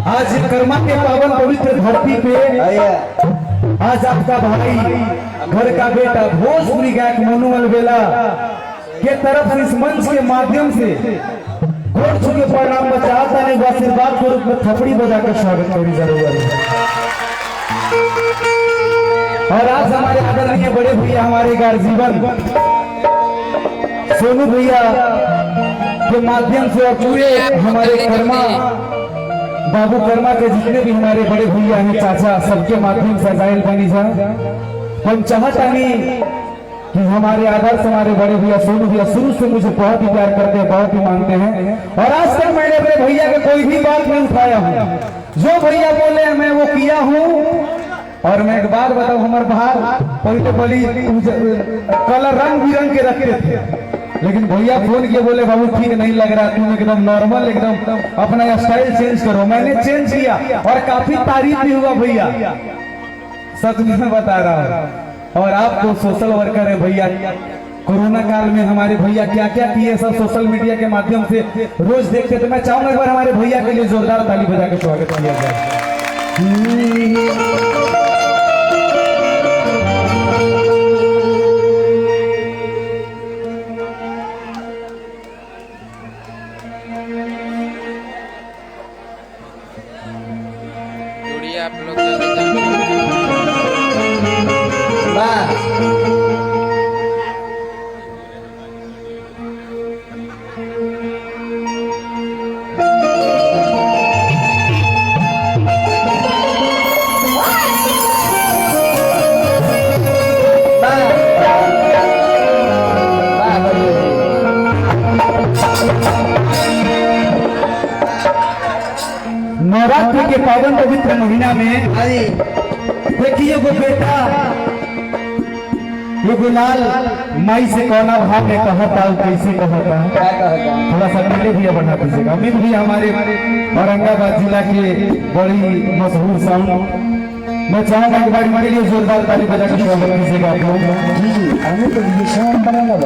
आज कर्मा के पावन पवित्र धरती पे आज आपका भाई घर का बेटा भोजपुरी गायक मनु अलबेला के तरफ से इस मंच के माध्यम से घोड़ छुके प्रणाम बचाता ने आशीर्वाद के रूप में थपड़ी बजाकर स्वागत करी जरूर है। और आज हमारे आदरणीय बड़े भैया हमारे गार्जीवन सोनू भैया के माध्यम से और पूरे हमारे कर्मा बाबू कर्मा के जितने भी हमारे बड़े भैया हैं चाचा सबके माध्यम से गायल बनी जा हम चाहता नहीं कि हमारे आदर्श हमारे बड़े भैया सोनू भैया शुरू से मुझे बहुत ही प्यार करते हैं, बहुत ही मानते हैं और आज तक मैंने अपने भैया के कोई भी बात नहीं उठाया हूँ। जो भैया बोले मैं वो किया हूँ। और मैं एक बात बताऊं, हमारे बाहर पहले बड़ी कलर रंग बिरंग के रखे थे, लेकिन भैया फोन किए बोले बाबू ठीक नहीं लग रहा, तुम एकदम नॉर्मल एकदम अपना स्टाइल चेंज करो। मैंने चेंज किया और काफी तारीफ भी हुआ भैया, सच में बता रहा हूँ। और आपको सोशल वर्कर है भैया, कोरोना काल में हमारे भैया क्या क्या किए सब सोशल मीडिया के माध्यम से रोज देखते। तो मैं चाहूंगा एक बार हमारे भैया के लिए जोरदार ताली बजा के स्वागत किया जाए। आप लोग नवरात्रि के पावन पवित्र महीना में देखिए वो बेटा ये लाल माई से कौना भाव में कहता कैसे कहता है, थोड़ा सा मिले भैया बढ़ा दीजिएगा। अमित भी हमारे औरंगाबाद जिला के बड़ी मशहूर साउंड, मैं चाहूंगा एक बार के लिए जोरदार ताली बजा के स्वागत कीजिएगा आप लोग। हमें तो ये शाम बनेगा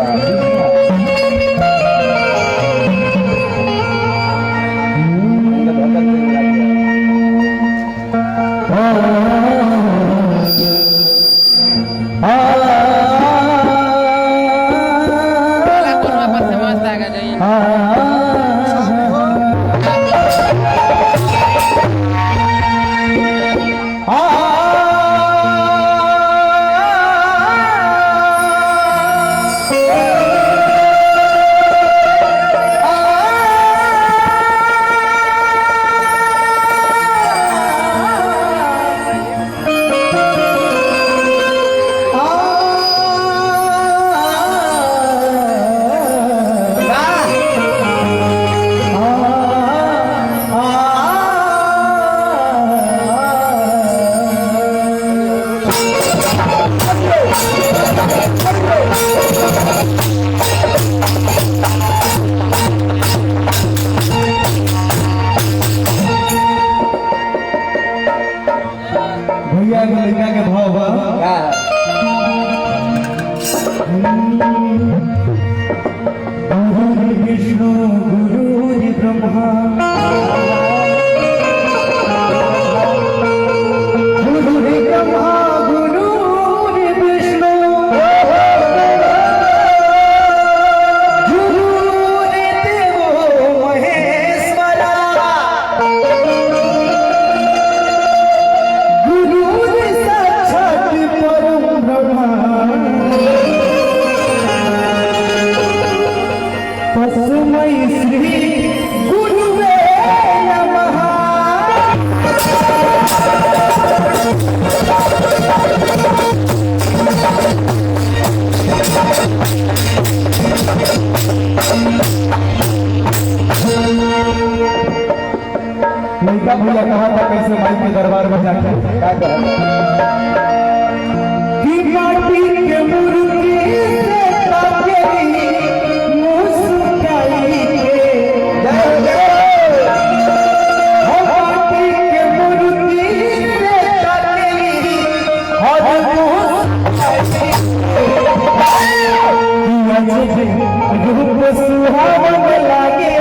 रूप सुहावन लागे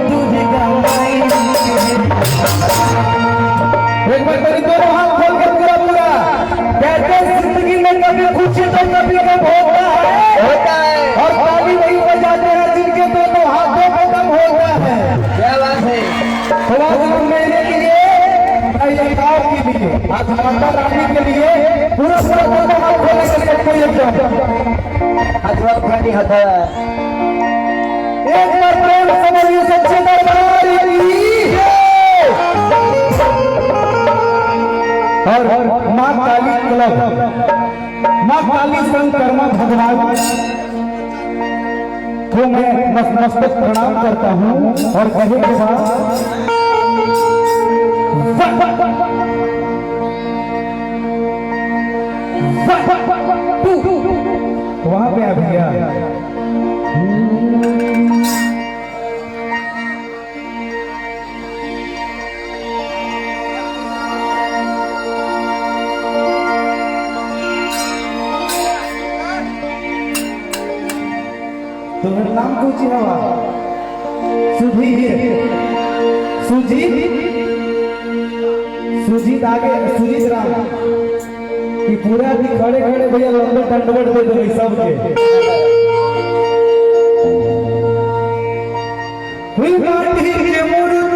तुझे गवाई। एक बार मेरी दोनों हाथ खोल के पूरा पूरा कहते हैं जिंदगी में कभी खुश तो कभी गम होता है और ताली वही बजाते हैं जिनके दोनों हाथों में गम होता है। क्या बात है। तो आज मेरे लिए के लिए आज माता रानी के लिए पूरा पूरा दोनों हाथ खोले कर सबको एकदम हाथ खाली हाथ एक बार प्रेम समझिए सच्चे दरबार की और माँ काली क्लब माँ काली संग कर्मा भगवान को मैं मस्तक प्रणाम करता हूँ और कहे के बाद वहां पे आ भैया तुम्हारा नाम कुछ हवा सुजीत आगे सुजीत राम कि पूरा आदमी खड़े खड़े भैया लंबे दंडवट दे दो सबके मूर्ति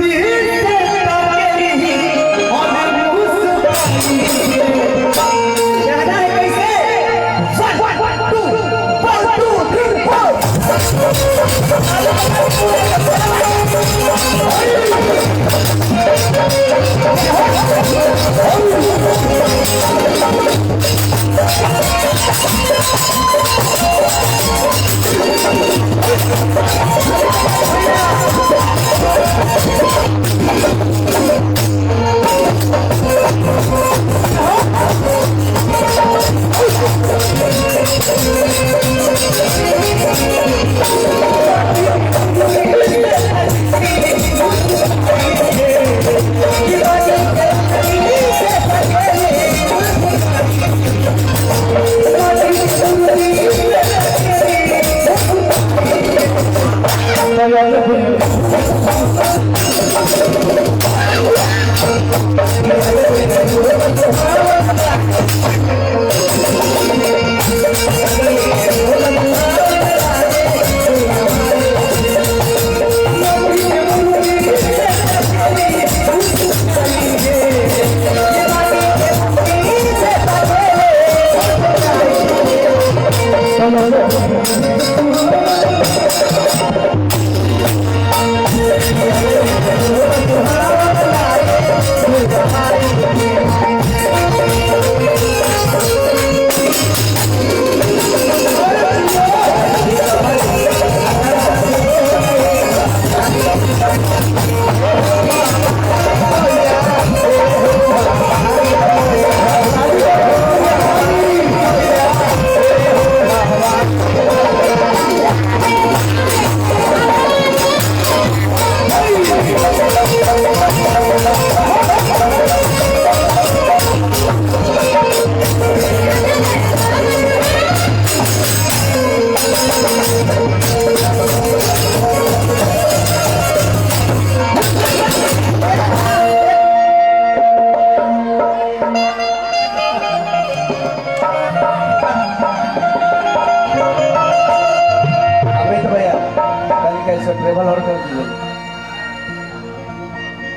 ट्रेवल और कर दीजिए।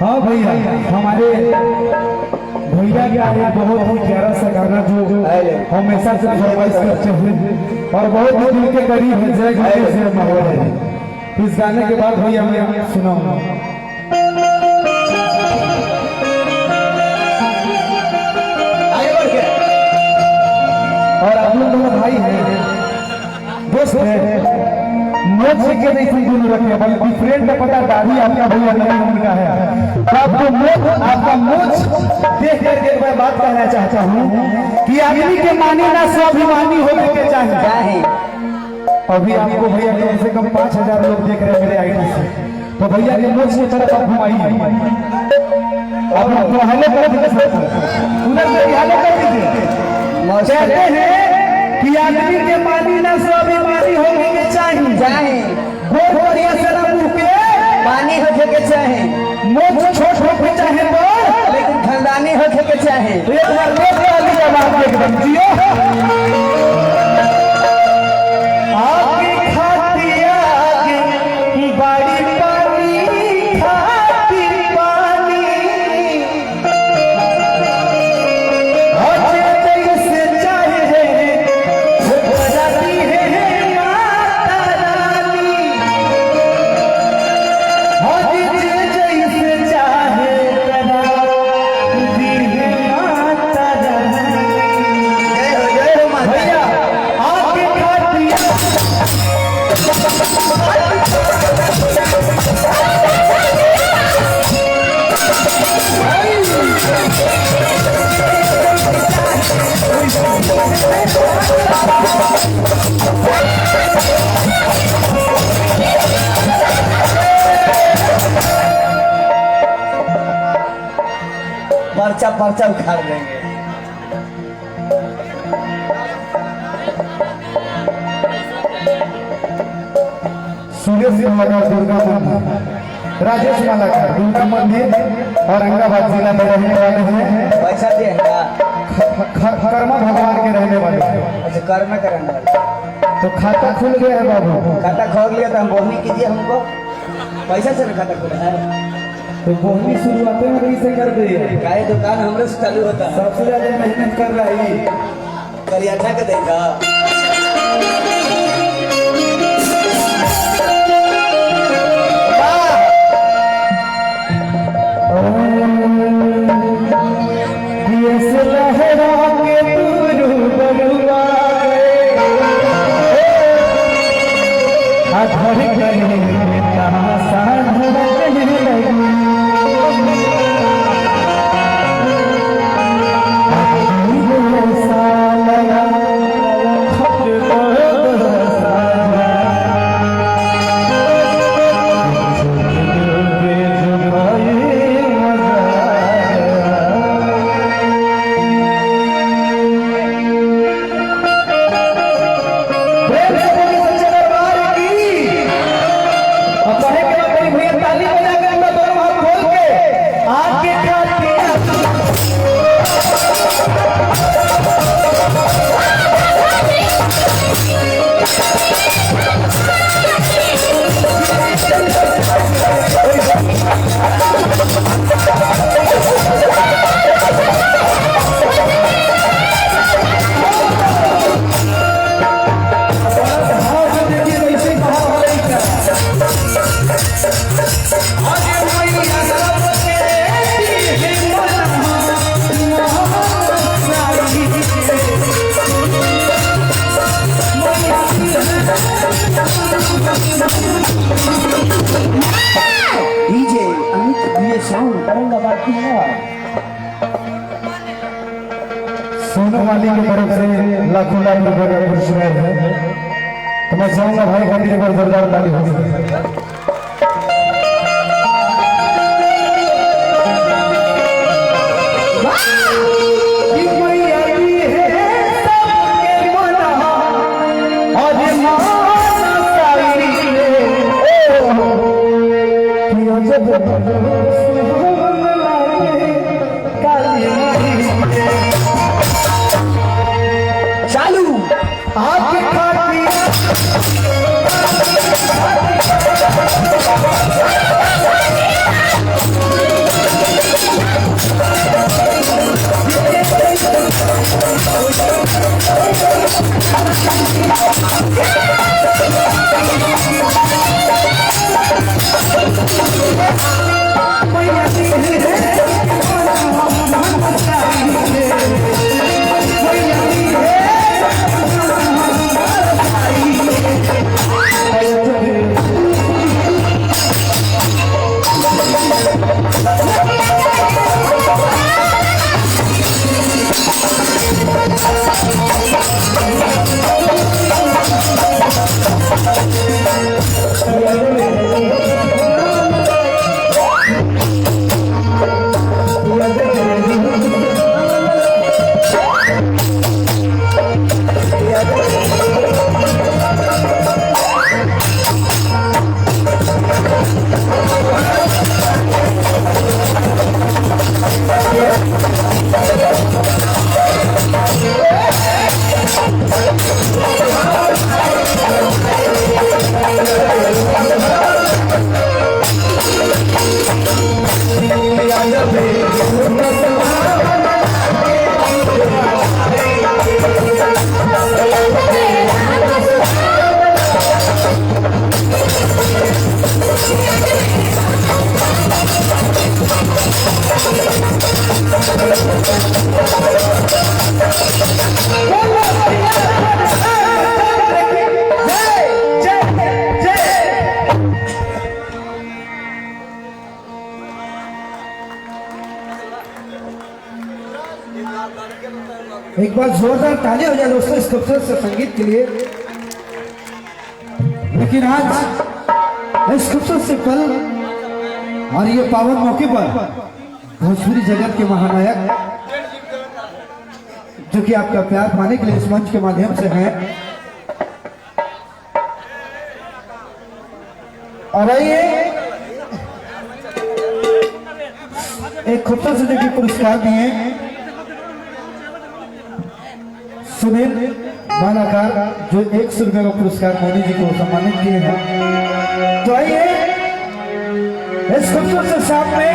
हाँ भैया हमारे भैया का एक बहुत ही प्यारा सा गाना जो हमेशा से फरमाइश करते हैं और बहुत ही दिल के करीब है जय गणेश से माहौल है। इस गाने के बाद भैया मैं सुनाऊंगा और आप लोग दोनों भाई हैं दोस्त हैं मोच के नहीं संग रखे बल्कि फ्रेंड का पता दाढ़ी आपका भैया नहीं उनका है तो आपको मोच आपका मोच देख करके मैं बात कहना चाहता हूँ कि आदमी के माने ना स्वाभिमानी होने के चाहिए। अभी आपको भैया कम से कम 5000 लोग देख रहे हैं मेरे आईडी से तो भैया के मोच की तरफ आप घुमाइए आप हेलो कर दीजिए उधर से हेलो कर दीजिए कहते हैं कि आदमी के मानी ना स्वाभिमानी होने के चाहिए चाहे बहुत बढ़िया से ना मुंह के पानी होके के चाहे मुंह छोट होके चाहे बोल लेकिन खानदानी होके के चाहे तो एक बार देख वाली जवाब एकदम जियो आगे खाती आगे बाड़ी पानी खाती पानी और जैसे चाहे वो बजाती है माता रानी और जैसे चाहे बजाती है माता रानी जय हो माता भैया आगे खाती पर्चा पर्चा उखाड़ देंगे सुरेश मालाकार दुर्गा मंदिर राजेश मालाकार दुर्गा मंदिर औरंगाबाद जिला में रहने वाले हैं पैसा देगा कर्मा भगवान के रहने वाले हैं अच्छा कर्म करेंगे तो खाता खुल गया है बाबू खाता खोल लिया तो हम बोहनी कीजिए हमको पैसा से ना खाता खुला है तो बोहनी शुरुआत में कैसे कर दी है गाय दुकान हमरे से चालू होता है सबसे ज्यादा मेहनत कर रही करियाठा के देखा ये लहरा के तुरु बरुआ अधर करे कहाँ साधन लगी डीजे अमित ये साउंड औरंगाबाद की है सोनू वाली की तरफ से लाखों लाख रुपए का पुरस्कार है तो मैं चाहूंगा भाई खातिर एक बार जोरदार ताली होगी चालू आपके खातिर एक बार जोरदार ताली हो जाए दोस्तों इस खूबसूरत से संगीत के लिए। लेकिन आज इस खूबसूरत से पल और ये पावन मौके पर भोजपुरी जगत के महानायक जो कि आपका प्यार पाने के लिए इस मंच के माध्यम से हैं, और आइए एक खूबसूरत से जो कि पुरस्कार दिए सुनील मालाकार जो 100 रुपये का पुरस्कार मोदी जी को सम्मानित किए हैं। तो आइए इस खूबसूरत से सामने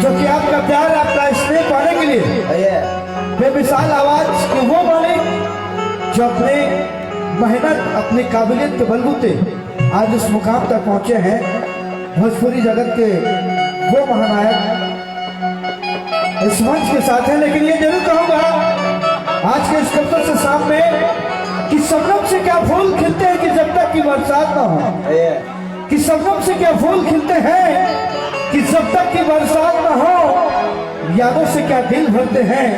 जो कि आपका प्यार आपका स्नेह पाने के लिए बेमिसाल आवाज के वो मालिक जो अपने मेहनत अपनी काबिलियत के बलबूते आज इस मुकाम तक पहुंचे हैं, भोजपुरी जगत के वो महानायक इस मंच के साथ हैं। लेकिन ये जरूर कहूंगा आज के इस कब्र से सामने कि शबनम से क्या फूल खिलते हैं कि जब तक की बरसात ना हो, कि शबनम से क्या फूल खिलते हैं कि जब तक की बरसात ना हो, यादों से क्या दिल भरते हैं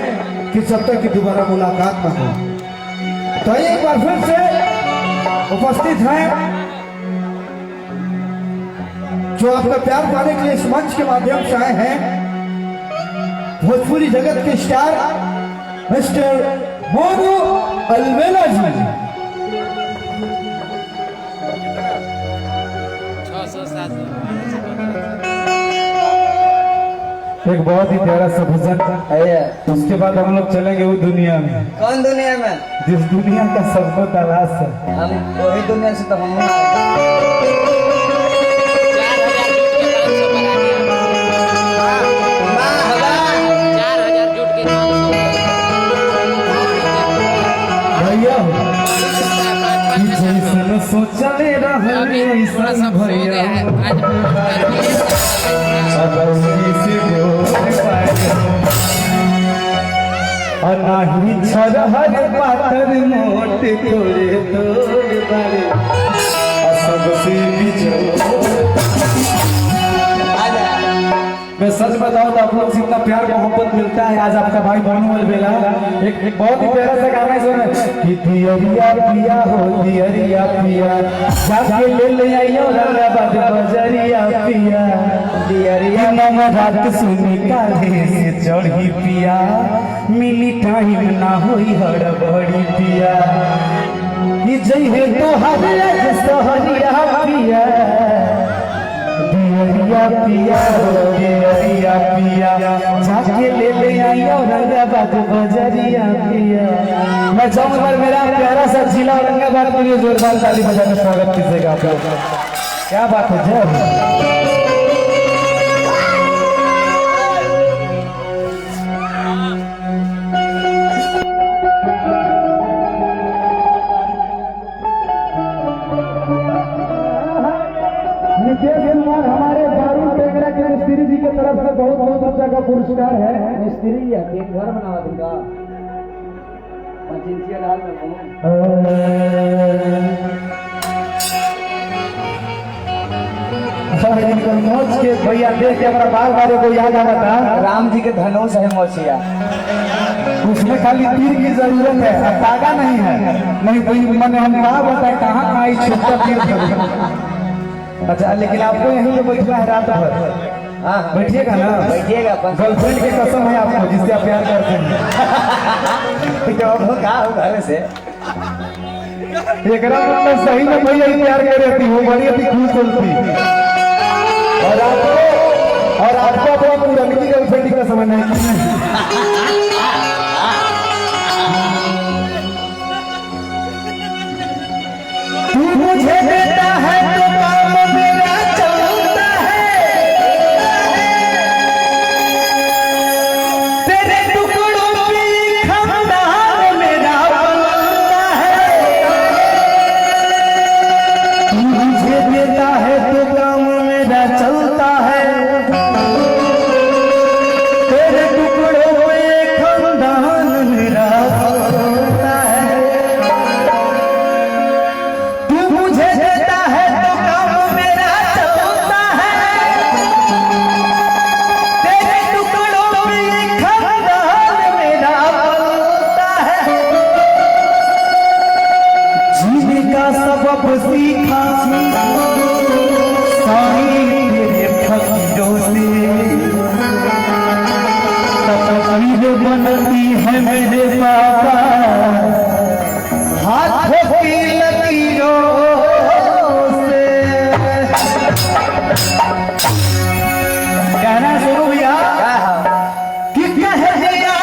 कि जब तक की दोबारा मुलाकात ना हो। तो आइए एक बार फिर से उपस्थित हैं जो आपका प्यार पाने के लिए इस मंच के माध्यम से आए हैं, भोजपुरी जगत के स्टार मिस्टर मोनू अलवेला जी। 600-700 एक बहुत ही प्यारा सा भजन, उसके बाद हम लोग चलेंगे वो दुनिया में, कौन दुनिया में? जिस दुनिया का सबको तलाश है। हम वही दुनिया से तो हम 4000 जुट के 500 भैया जैसन सोचले अभी थोड़ा सा भैया आज अनाही छरहर पाथर मोट तोरे तोड़ बारे सबसे मैं सच बताऊं तो आप लोग से इतना प्यार मोहब्बत मिलता है। आज आपका भाई मोनू अलवेला एक बहुत ही प्यारा सा गाना सुने कि दियरिया पिया हो दियरिया पिया जाके ले आइयो रंगाबाद बजरिया पिया दियरिया नम रात सुनी काले से चढ़ी पिया मिली टाइम ना होई हड़बड़ी पिया कि जइहे तो हरिया सहरिया पिया दियरिया पिया हो दियरिया पिया जाके ले आइयो रंगाबाद बजरिया पिया। मैं चाहूंगा मेरा प्यारा सा जिला औरंगाबाद के लिए जोरदार ताली बजाकर स्वागत कीजिएगा आप लोग। क्या बात है, जय हमारे बारूद टेंगरा के मिस्त्री जी की तरफ से बहुत बहुत रुपया का पुरस्कार है। मिस्त्री या घर बनावा दूंगा इनको मौज के भैया देख के हमारा बार बार को याद आ रहा था राम जी के धनुष है मोचिया, उसमें खाली तीर की जरूरत है, धागा नहीं है। नहीं कोई मैंने हम कहा बताए कहाँ आई छोटा तीर। अच्छा लेकिन आपको यहीं पे बैठना है रात भर? हाँ बैठिएगा ना, बैठिएगा। गर्लफ्रेंड की कसम है आपको जिससे आप प्यार करते हैं। घर से एक मतलब सही में भैया ही प्यार कर रही थी, वो बड़ी अति खुश होती और आपको अपना पुरानी गर्लफ्रेंड का समझ नहीं। तू मुझे देता है तो काम मेरा चलता है, तेरे टुकड़ों पे खानदान मेरा बनता है। तू मुझे देता है तो काम सबक सीखा साईं तेरे फकीरों से, तकदीर बनती है मेरे बाबा हाथों की लकीरों से। कहना सुनो भैया कि कह दिया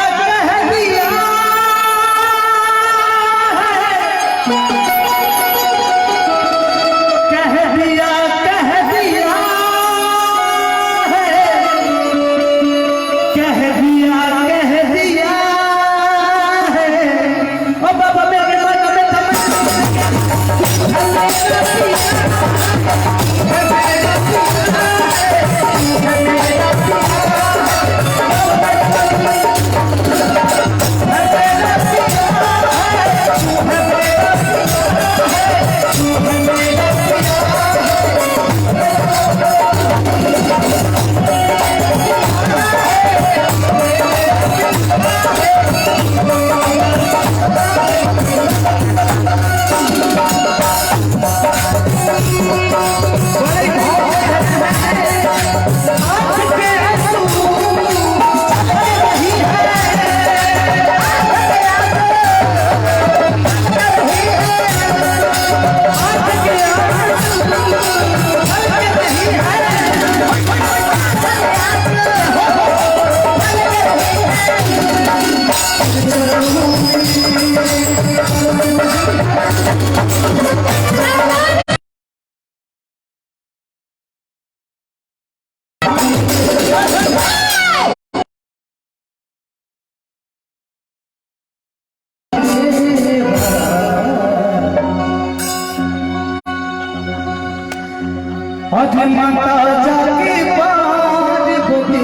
आज माता जाके पार्वती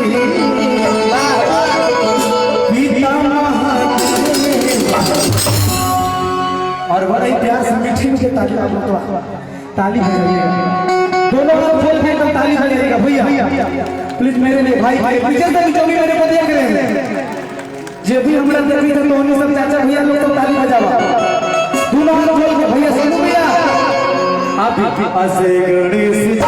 पिता और बड़ा ही प्यार से मीठी मीठी ताली आप लोग तो ताली बजाइएगा, दोनों लोग बोल के एकदम ताली बजाइएगा भैया प्लीज मेरे लिए भाई पीछे से भी जो भी मेरे को देख रहे हैं जो भी हमरा देवी थे तो उन्हें सब चाचा भैया लोग तो ताली बजावा, दोनों लोग बोल के भैया सुनो भैया आप ऐसे गणेश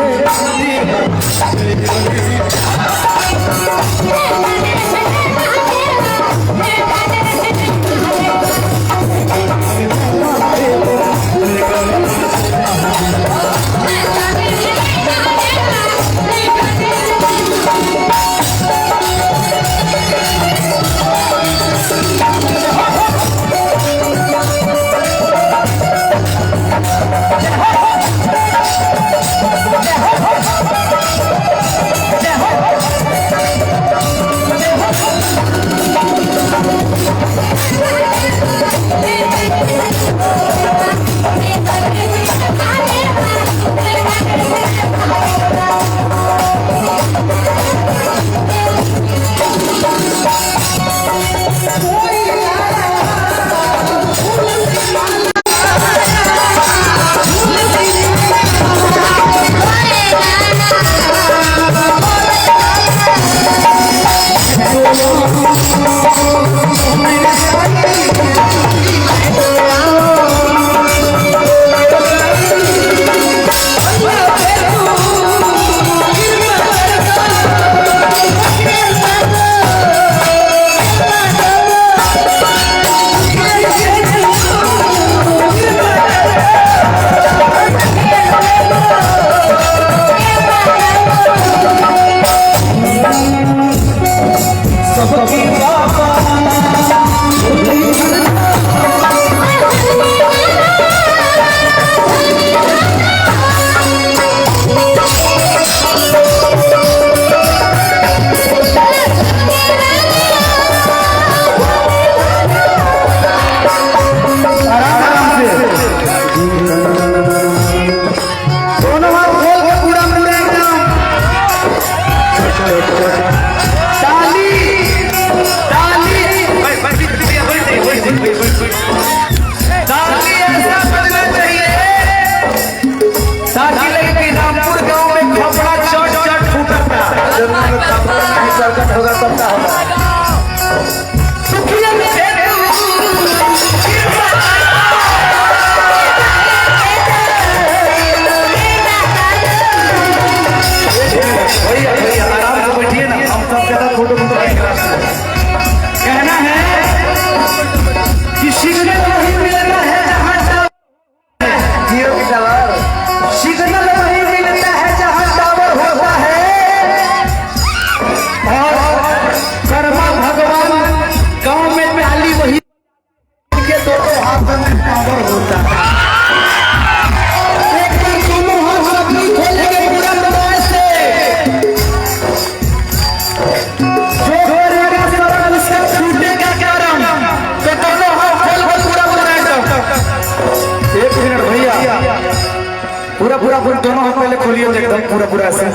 पूरा पूरा दोनों हाथ पहले खोलिए तो एकदम पूरा पूरा ऐसे।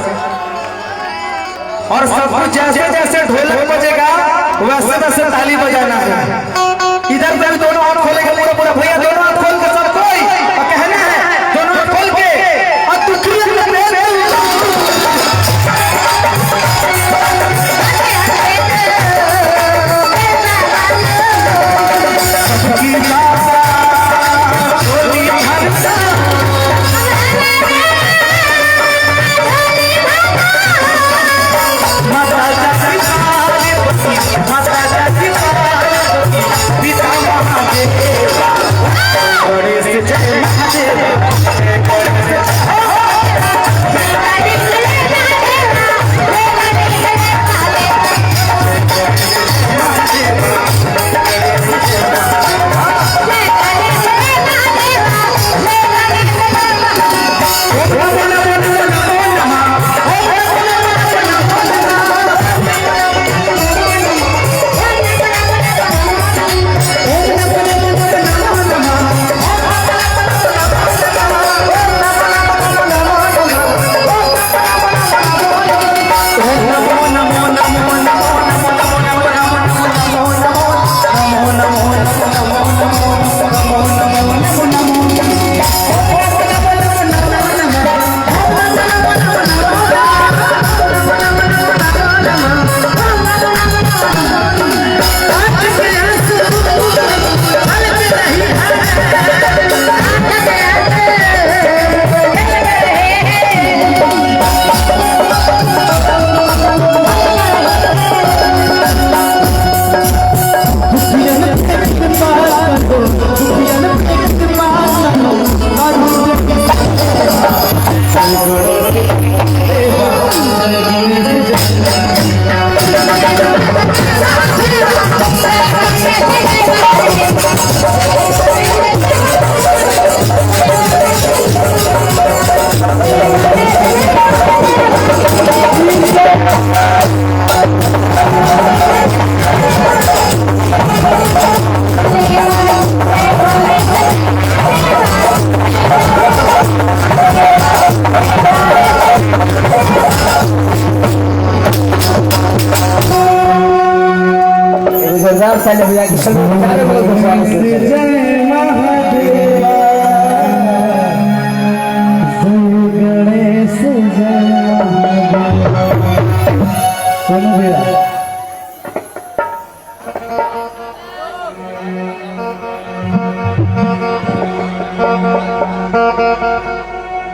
और सब कुछ जैसे जैसे ढोलक बजेगा वैसे वैसे ताली बजाना है। इधर उधर दोनों हाथ खोलेगा पूरा पूरा। भैया दोनों हाथ खोल के सब कोई और कहना है दोनों हाथ खोल के और दुखी पहले भैया की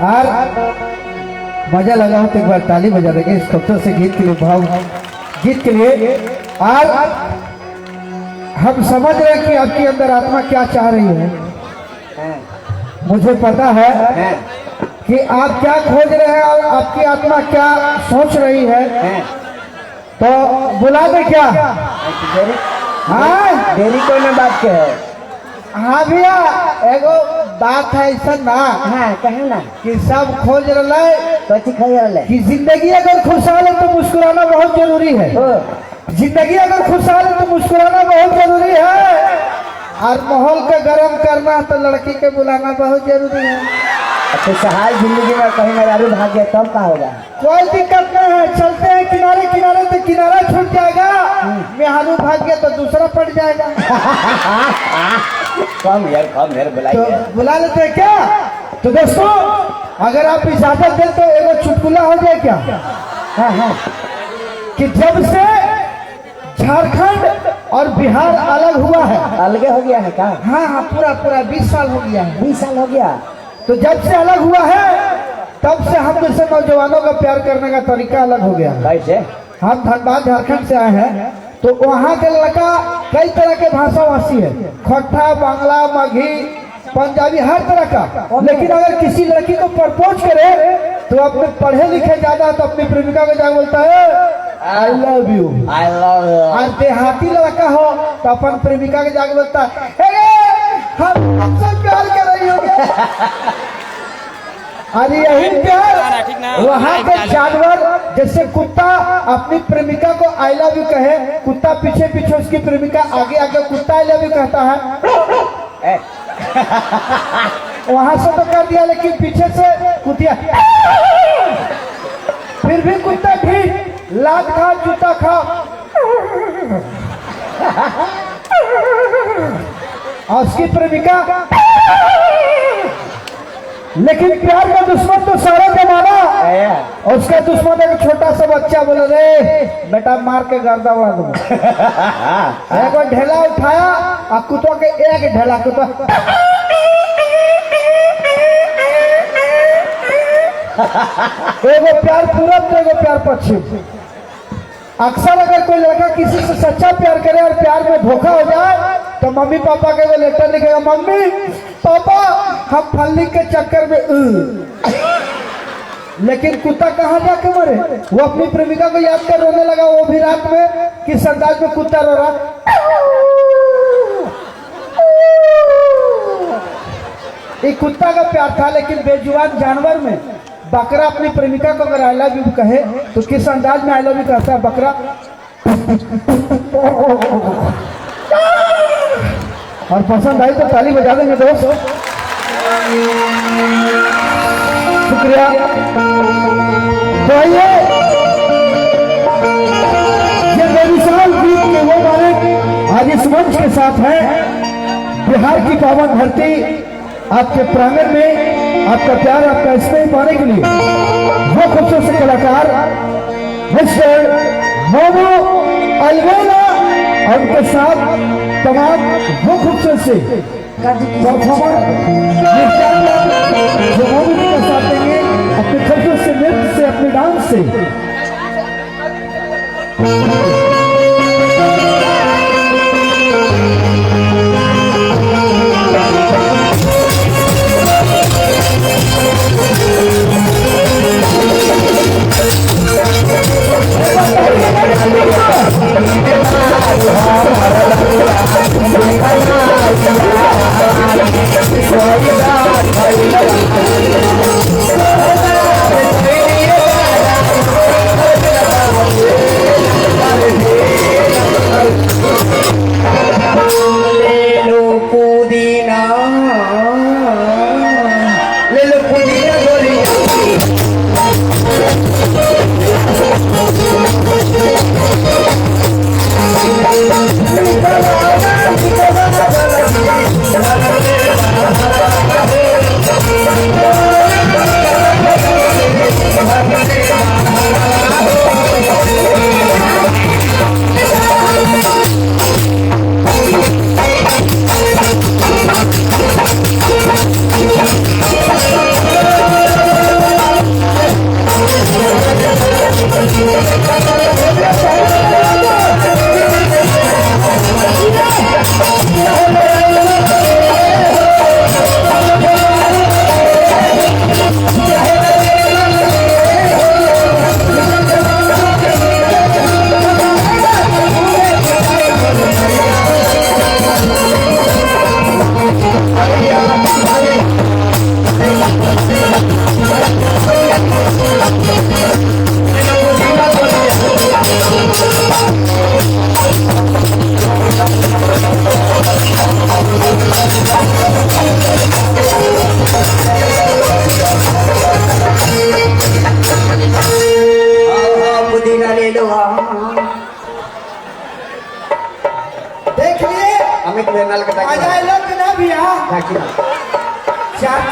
और मजा लगा हो तो एक बार ताली बजा देंगे इस खूबसूरत से गीत के लिए, भाव गीत के लिए। और हम समझ रहे हैं कि आपके अंदर आत्मा क्या चाह रही है। मुझे पता है कि आप क्या खोज रहे हैं और आपकी आत्मा क्या सोच रही है। तो बुला दे क्या? हाँ देरी कोई ना बात के है। हाँ भैया एगो बात है ऐसा ना। हाँ कहे ना कि सब खोज रहे कि जिंदगी अगर खुशहाल है तो मुस्कुराना बहुत जरूरी है। जिंदगी अगर खुशहाल है तो मुस्कुराना बहुत जरूरी है। और माहौल को गर्म करना तो लड़की के बुलाना बहुत जरूरी है। खुशहाल जिंदगी में कहीं मेहरारू भाग गया तब क्या होगा? कोई दिक्कत नहीं है, चलते हैं किनारे किनारे तो किनारा छूट जाएगा। मेहरारू भाग गया तो दूसरा पड़ जाएगा। कम यार बुलाइए तो बुला लेते हैं क्या? तो दोस्तों अगर आप इजाजत दें तो एगो चुटकुला हो जाए क्या? हाँ हाँ कि जब से झारखंड और बिहार अलग हुआ है। अलग हो गया है क्या? हाँ हाँ पूरा 20 साल हो गया है। 20 साल हो गया। तो जब से अलग हुआ है तब से हम जैसे नौजवानों का प्यार करने का तरीका अलग हो गया। कैसे? हम धनबाद झारखंड से आए हैं तो वहाँ के लड़का कई तरह के भाषा भाषी है, खट्टा, बांग्ला, मगही, पंजाबी, हर तरह का। लेकिन अगर किसी लड़की को प्रपोज करे तो अपने पढ़े लिखे ज्यादा तो अपनी प्रेमिका को जाकर बोलता है आई लव यू। और देहाती लड़का हो तो अपन प्रेमिका के जाके बोलता है हम हमसे प्यार कर रही होंगे। अरे यही प्यार वहाँ के जानवर जैसे कुत्ता अपनी प्रेमिका को आई लव यू कहे, कुत्ता पीछे पीछे उसकी प्रेमिका आगे आगे कुत्ता आई लव यू कहता है। वहां से तो कर दिया लेकिन पीछे से कुतिया फिर भी कुत्ता ठीक, लात खा जूता खा। और उसकी प्रेमिका, लेकिन प्यार का दुश्मन तो सारा जमाना। और उसका दुश्मन एक छोटा सा बच्चा बोले रे बेटा मार के गर्दा उड़ा दूंगा। एक ढेला उठाया और कुत्ता के एक ढेला कुत्ता एगो प्यार पूरब तो एगो प्यार पश्चिम। अक्सर अगर कोई लड़का किसी से सच्चा प्यार करे और प्यार में धोखा हो जाए तो मम्मी पापा के वो लेटर लिखेगा, मम्मी पापा हम फल्ली के चक्कर में लेकिन कुत्ता कहाँ जाके मरे? वो अपनी प्रेमिका को याद कर रोने लगा, वो भी रात में किस अंदाज में कुत्ता रो रहा। एक कुत्ता का प्यार था, लेकिन बेजुबान जानवर में बकरा अपनी प्रेमिका को अगर आई लव यू कहे तो किस अंदाज में आई लव यू कहता है बकरा? और पसंद आई तो ताली बजा देंगे दोस्त। शुक्रिया। तो आइए ये बेमिसाल गीत के वो मालिक आज इस मंच के साथ हैं। बिहार की पावन धरती आपके प्रांगण में आपका प्यार, आपका स्नेह पाने के लिए वो खूबसूरत से कलाकार मिस्टर मोनू अलवेला और उनके साथ तमाम वो खूबसूरत से परफॉर्मर जो मोनू के साथ देंगे अपने खूबसूरत से नृत्य से, अपने डांस से।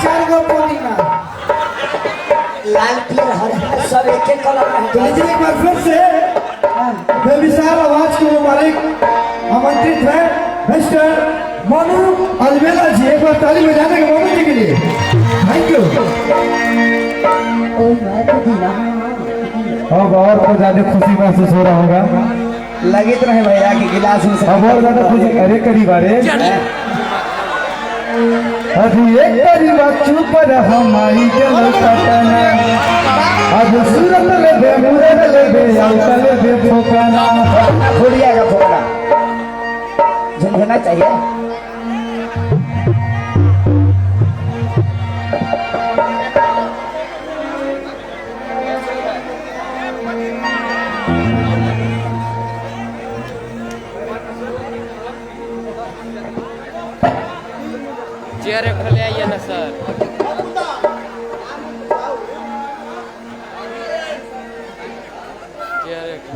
चार गो पुदीना लाल पीला हरा सब एक एक कलर में तो लीजिए एक बार फिर से बेमिसाल आवाज के मालिक आमंत्रित है मिस्टर मोनू अलवेला जी। एक बार ताली बजाने के मोनू जी के लिए थैंक यू। अब और को ज्यादा खुशी महसूस हो रहा होगा, लगित रहे भैया की गिलास में अब और ज्यादा खुशी। अरे करीब अरे अभी एक करीबा चुप रहा माई जल कटना, अब सूरत ले बे मुरत ले बे आउता ले बे फोकाना। भूलिया का फोड़ा झंझना चाहिए। चेयर रख ले आइए ना सर।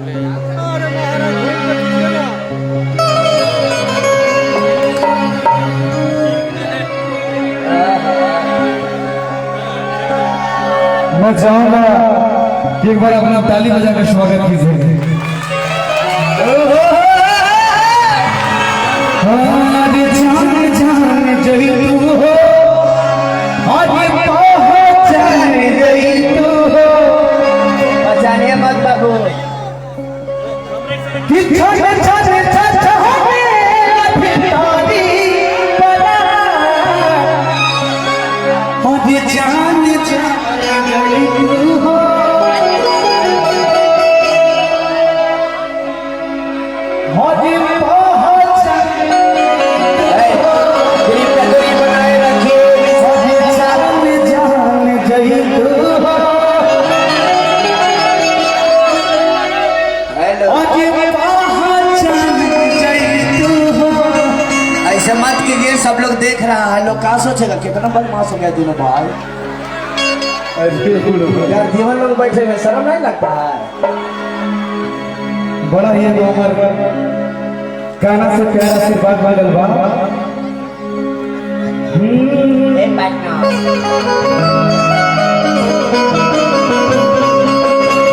मैं चाहूंगा कि एक बार अपना ताली बजाकर स्वागत कीजिए। आज जान जान जई तू हो, आज पहचान जई तू हो, बचाने मत बाबू। कि छन छन छन हमें भितारी पड़ा, आज जान जान जई तू हो, आज दूरी बनाए रखिए। हेलो, ऐसे मत कीजिए, सब लोग देख रहा है। लोग क्या सोचेगा कितना बदमाश हो गया दोनों भाई। यार जीवन लोग बैठे हुए शर्म नहीं लगता है। बड़ा ही उम्र गाना से प्यारा से बात बदल बा। एक बात ना,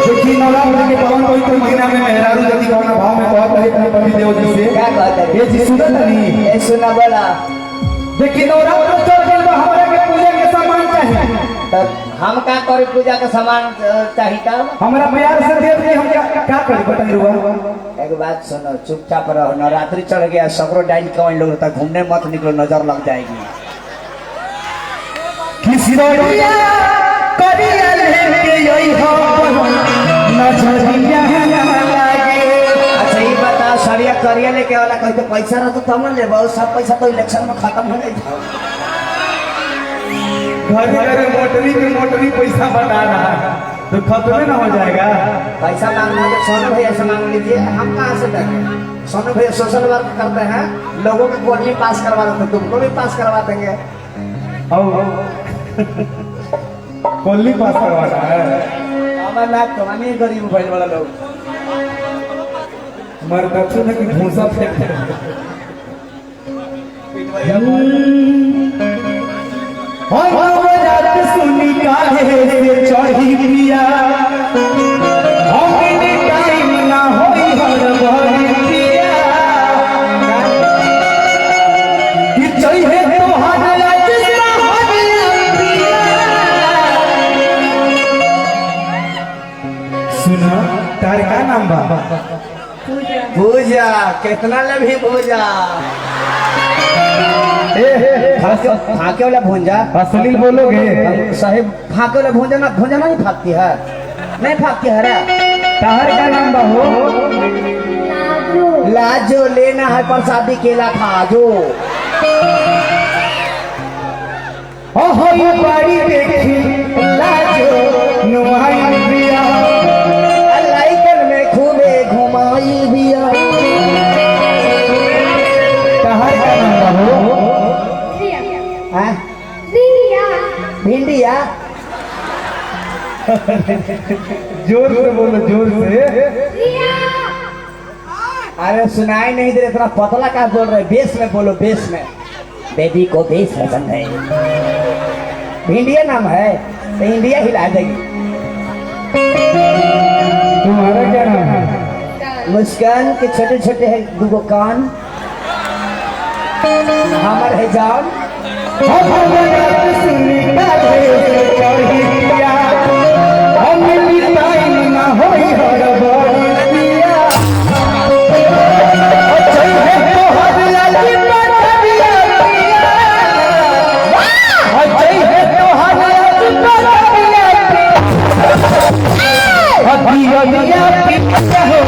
देखिए नवरात्र के पावन पवित्र महीना में मेहरारू जति कौन भाव में बहुत पहले पंडित देव जी से क्या कहते हैं? ये जी सुनत नहीं। ये सुना बोला देखिए नवरात्र चल गइल बा, हमरा के पूजा के सामान चाहिए। तब हम क्या करी? पूजा का सामान चाहिए तब। हमरा प्यार से देव जी हम क्या करी बताइए रुआ। एक बात सुनो, चुपचाप रहो। नवरात्रि चढ़ गया, सकरो डाइन कौन लोग तक घूमने मत निकलो, नजर लग जाएगी। किसरिया करिया लेके यही हो नजरिया लागे। अच्छा ये बता, सरिया करिया लेके वाला कहते पैसा रहता तब न लेबो। सब पैसा तो इलेक्शन में खत्म हो गई था। घर घर मोटरी पैसा बता रहा है तो खत्म ना हो जाएगा। पैसा मांगना तो सोनू भैया से मांग लीजिए। हम कहाँ से देंगे? सोनू भैया सोशल वर्क करते हैं, लोगों को कोर्ट पास करवा देते, तुमको भी पास करवा देंगे। कोल्ली पास करवाना है। हमारे नाक कमानी है गरीब भाई वाला लोग। मरदक्षु ने कि भूसा फेंक सुनी काहे से चढ़ी पिया, टाइम ना होई हड़बड़ी पिया, कि चाहिए तोहार लज्जा हरिया पिया। सुना तार का नाम बा? भूजा कितना लेभी भूजा? फाके वाला भूंजा असलील बोलोगे? साहिब फाके वाला भूंजा ना, भूंजा नहीं फाकती है, नहीं फाकती है रे। ताहर का नाम बा हो? लाजो लेना है प्रसादी केला खाजो। ओहो ये बाड़ी देखी लाजो नुहाई बिया, लाइकन में खूबे घुमाई बिया। ताहर का नाम बा हो? हैं? भिंडिया। जोर से बोलो, जोर से। अरे सुनाई नहीं दे रहा, इतना पतला क्या बोल रहे? बेस में बोलो, बेस में। बेबी को बेस पसंद है। भिंडिया नाम है तो इंडिया हिला देगी। तुम्हारा क्या नाम है? मुस्कान के छोटे छोटे है दुगो कान, हमर है जान। सुनी काहे से चढ़ी पिया, हम टाइम ना होई हड़बड़ी पिया, चाहिए तोहार लज्जा पिया पिया, चाहिए तोहार लज्जा पिया पिया, दिया पिया हो।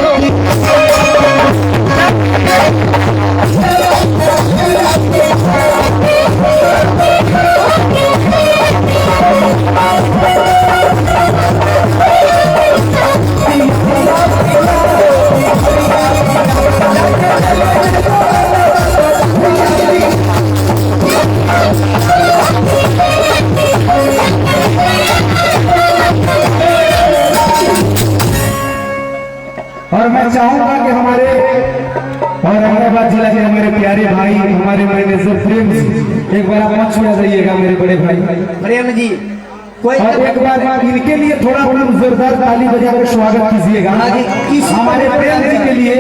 भाई हमारे मैनेजर प्रेम जी, एक बार आप मत छोड़ जाइएगा मेरे बड़े भाई। प्रेम जी कोई और एक बार इनके लिए थोड़ा जोरदार ताली बजाकर स्वागत कीजिएगा। हाँ जी, किस हमारे प्रेम जी के लिए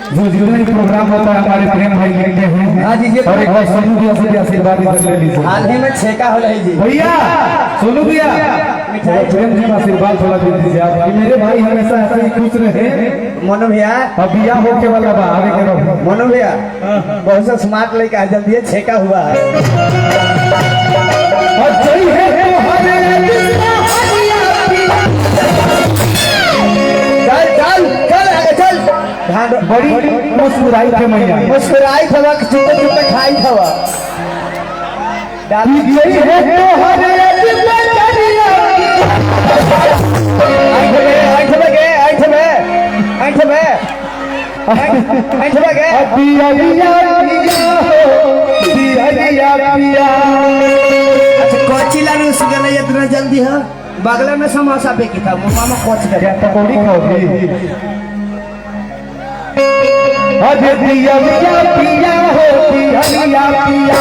जो जितना भी प्रोग्राम होता है हमारे प्रेम भाई लेते हैं। हाँ जी, ये और एक बार सोनू भैया से भी आशीर्वाद इधर ले लीजिए। हाल ही में छेका हो रही जी। भैया सोनू भैया थोड़ा प्रेम जी का आशीर्वाद थोड़ा दे दीजिए आप, कि मेरे भाई हमेशा ऐसा ही खुश रहे। मोनू भैया, अब बिया होके वाला बा आगे के रहो। मोनू भैया बहुत सा स्मार्ट लड़का है, जल्दी छेका हुआ है। और जय है चल चल चल आगे चल। ध्यान रख, बड़ी मुस्कुराई थे मैया, मुस्कुराई थवा चुपे चुपे खाई थवा। डाल यही है तोहरे जिम्मेदारियां। ऐठ में गे, ऐठ में गे। पिया पिया पिया हो, पिया पिया पिया। अच्छा कोची लालू सुगल इतना जल्दी है? बगल में समोसा बेची था, मुंह में कोच कर। क्या पकौड़ी खाओगी? अरे पिया पिया पिया हो, पिया पिया पिया।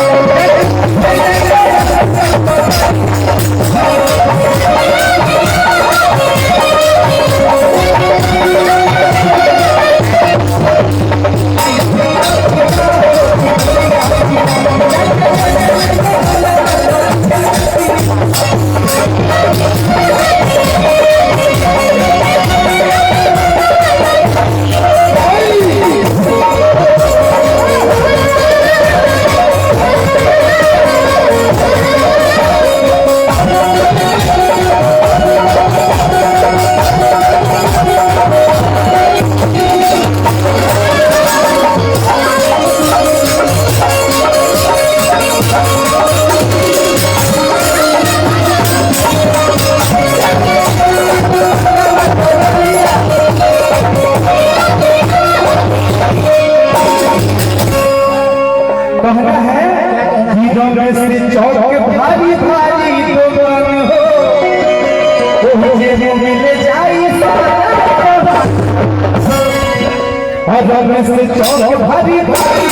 कहना है कि रमेश से चौक के भारी भारी दोगन हो, मुझे मिल जाई सारा। रमेश से चौक के भारी भारी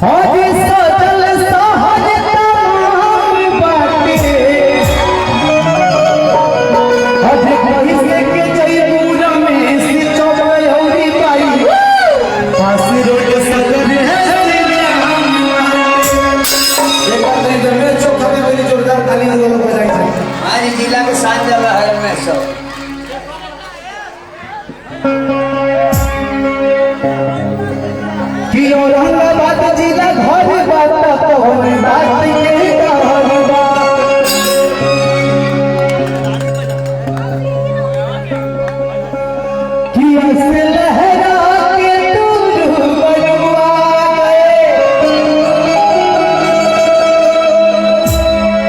आज सजल सहज तमाम बाटे आज कहिसे के जयपुर में से चौबयौरी बाई पास रोड सगर है चौका में जोरदार ताली बजाई जाए। हमारे जिला के साथ जगह में सब कि औरंगाबाद जिला घर बात कौन बात के कहल बा कि ऐसे लहरा के दूर बनवा गए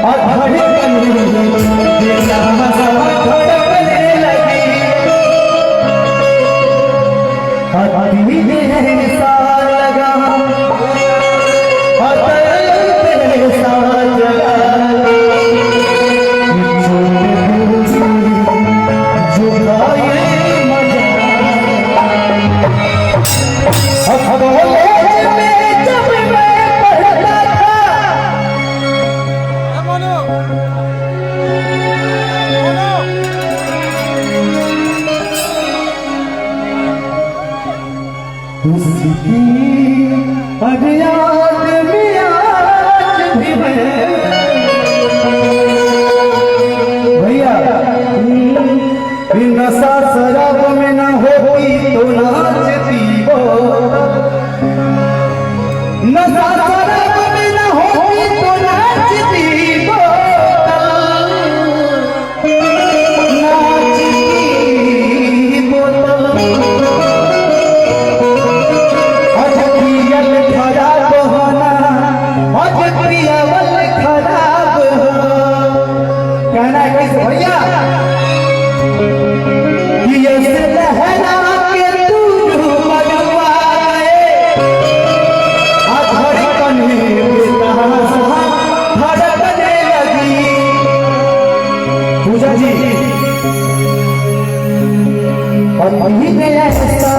और धड़कने लगी भैया नशा शराब में ना होती तो नाचती हो नशा शराब में ना होती तो नाचती हो नाचती बोतल अजपियल खराब होना अजपियल खराब हो कहना है किस भैया कि ऐसे लहरा के दूर बनवा गए धड़कने धड़कने लगी पूजा जी और ऐसा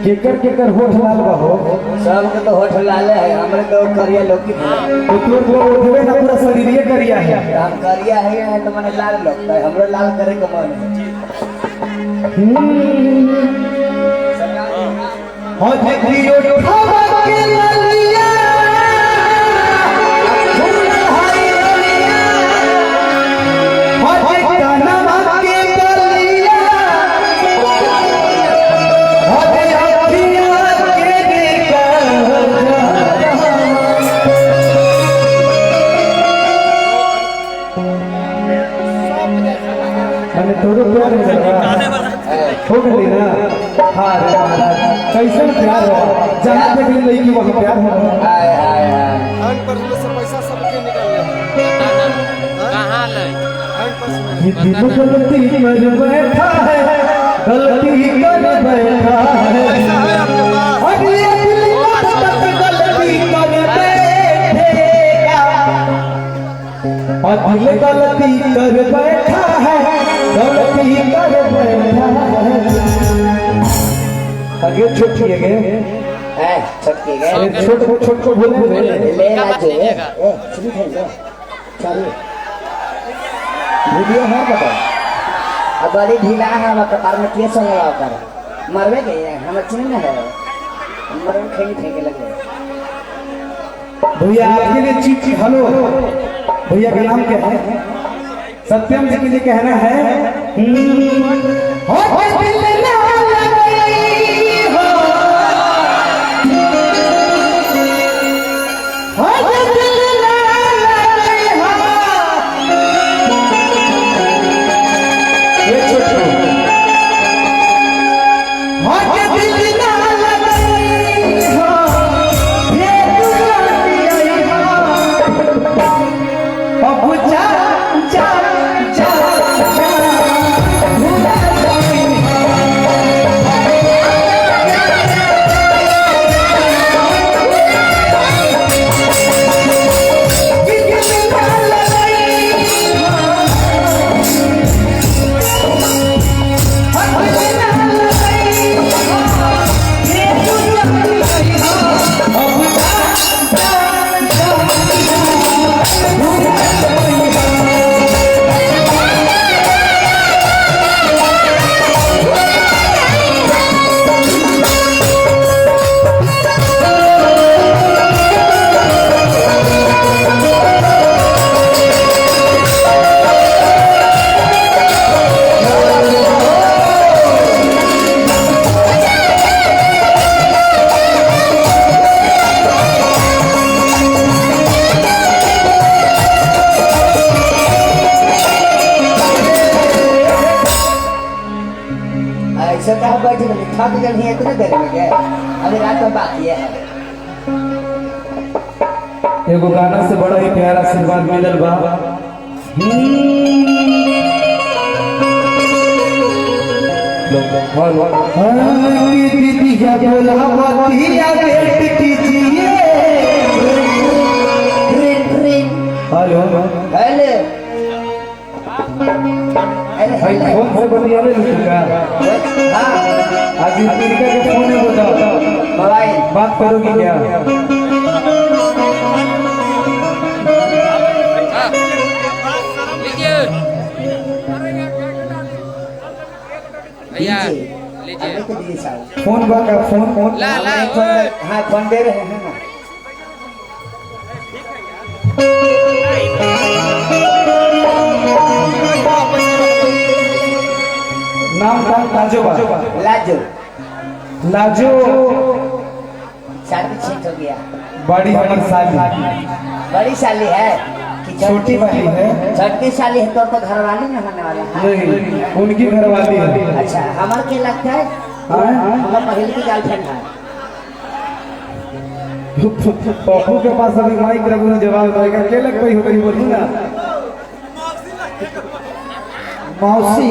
केकर केकर होठ लाल बा हो सबके तो होठ लाल है हमरे तो करिया लोग तो उठवे ना पूरा शरीर ये करिया है हम करिया है तो मैंने लाल लगता है हमरे लाल करे के मन हो देखियो उठावा के ललिया हाय ललिया हो काना के ललिया हो अखिया के देखा मैंने तोरो प्यार हो गई ना हाँ रे महाराज कैसे प्यार हो जहाँ देख ले लड़की वहाँ प्यार हो हाय हाय हाय हैंड पर्स में से पैसा सबके निकल गया कहाँ ले हैंड पर्स में ये दिल गलती कर बैठा है गलती कर बैठा है पैसा है आपके पास अब ये दिल तक गलती कर बैठेगा और दिल गलती कर बैठा है गलती कर बैठा है आगे छोट किए गए है छटके गए छोट छोट छोट बोले ले क्या ना बात जो लीजिएगा? सुनी है ले चलिए वीडियो है बताओ अब बड़ी ढीला है हम कपार में केस लगा कर मरवे गए हम चुने ना है मरवे खेली फेंके लगे भैया आपके लिए चीज हेलो भैया का नाम क्या है सत्यम जी के लिए कहना है हो दिल ना लगे हो दिल ना लगे हो ये छोटू हो दिल ना लगे हो ये दुनिया अब जा जा जा जा भूला जाए ऐसे कहा बैठे बने थक गए हैं इतने देर में गए अभी रात में बात ये है एगो गाना से बड़ा ही प्यारा आशीर्वाद मिलल बा दीदी बोला वेट कीजिए हेलो हेलो भाई फोन से बतिया ले लूंगा हाँ आज तिनका के फोन में बताओ मोबाइल बात करोगी क्या हाँ, लीजिए भैया लीजिए अभी तो दीदी साहब फोन बा का फोन ला ला हाँ फोन दे रहे हैं ना नाम लाजो बा लाजो लाजो शादी ठीक हो गया बड़ी हमारी साली बड़ी साली है कि छोटी वाली है छोटी साली है तो घरवाली में होने वाला है नहीं उनकी घरवाली है अच्छा हमारे क्या लगता है हमारा पहले की गर्लफ्रेंड है पप्पू के पास अभी माइक रखू ना जवाब देगा क्या लग रही हो गई बोली ना मौसी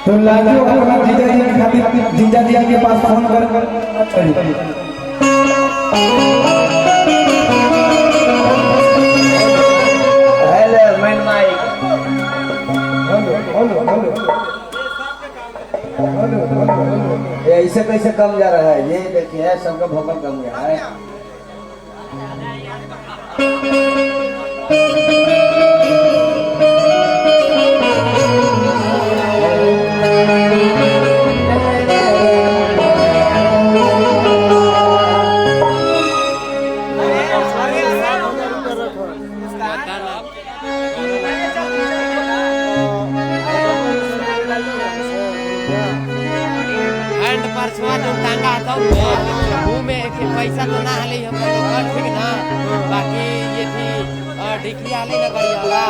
तो लाजो अपना जीजा जी के खातिर जीजा जी के पास फोन कर हेलो मैन माइक ऐसे कैसे कम जा रहा है ये देखिए सबका भोकल कम गया है हैंड पर्सवा जो टांगा था वो में के पैसा तो ना हले हम लोग ठीक ना बाकी ये थी डिग्री आले ना करियाला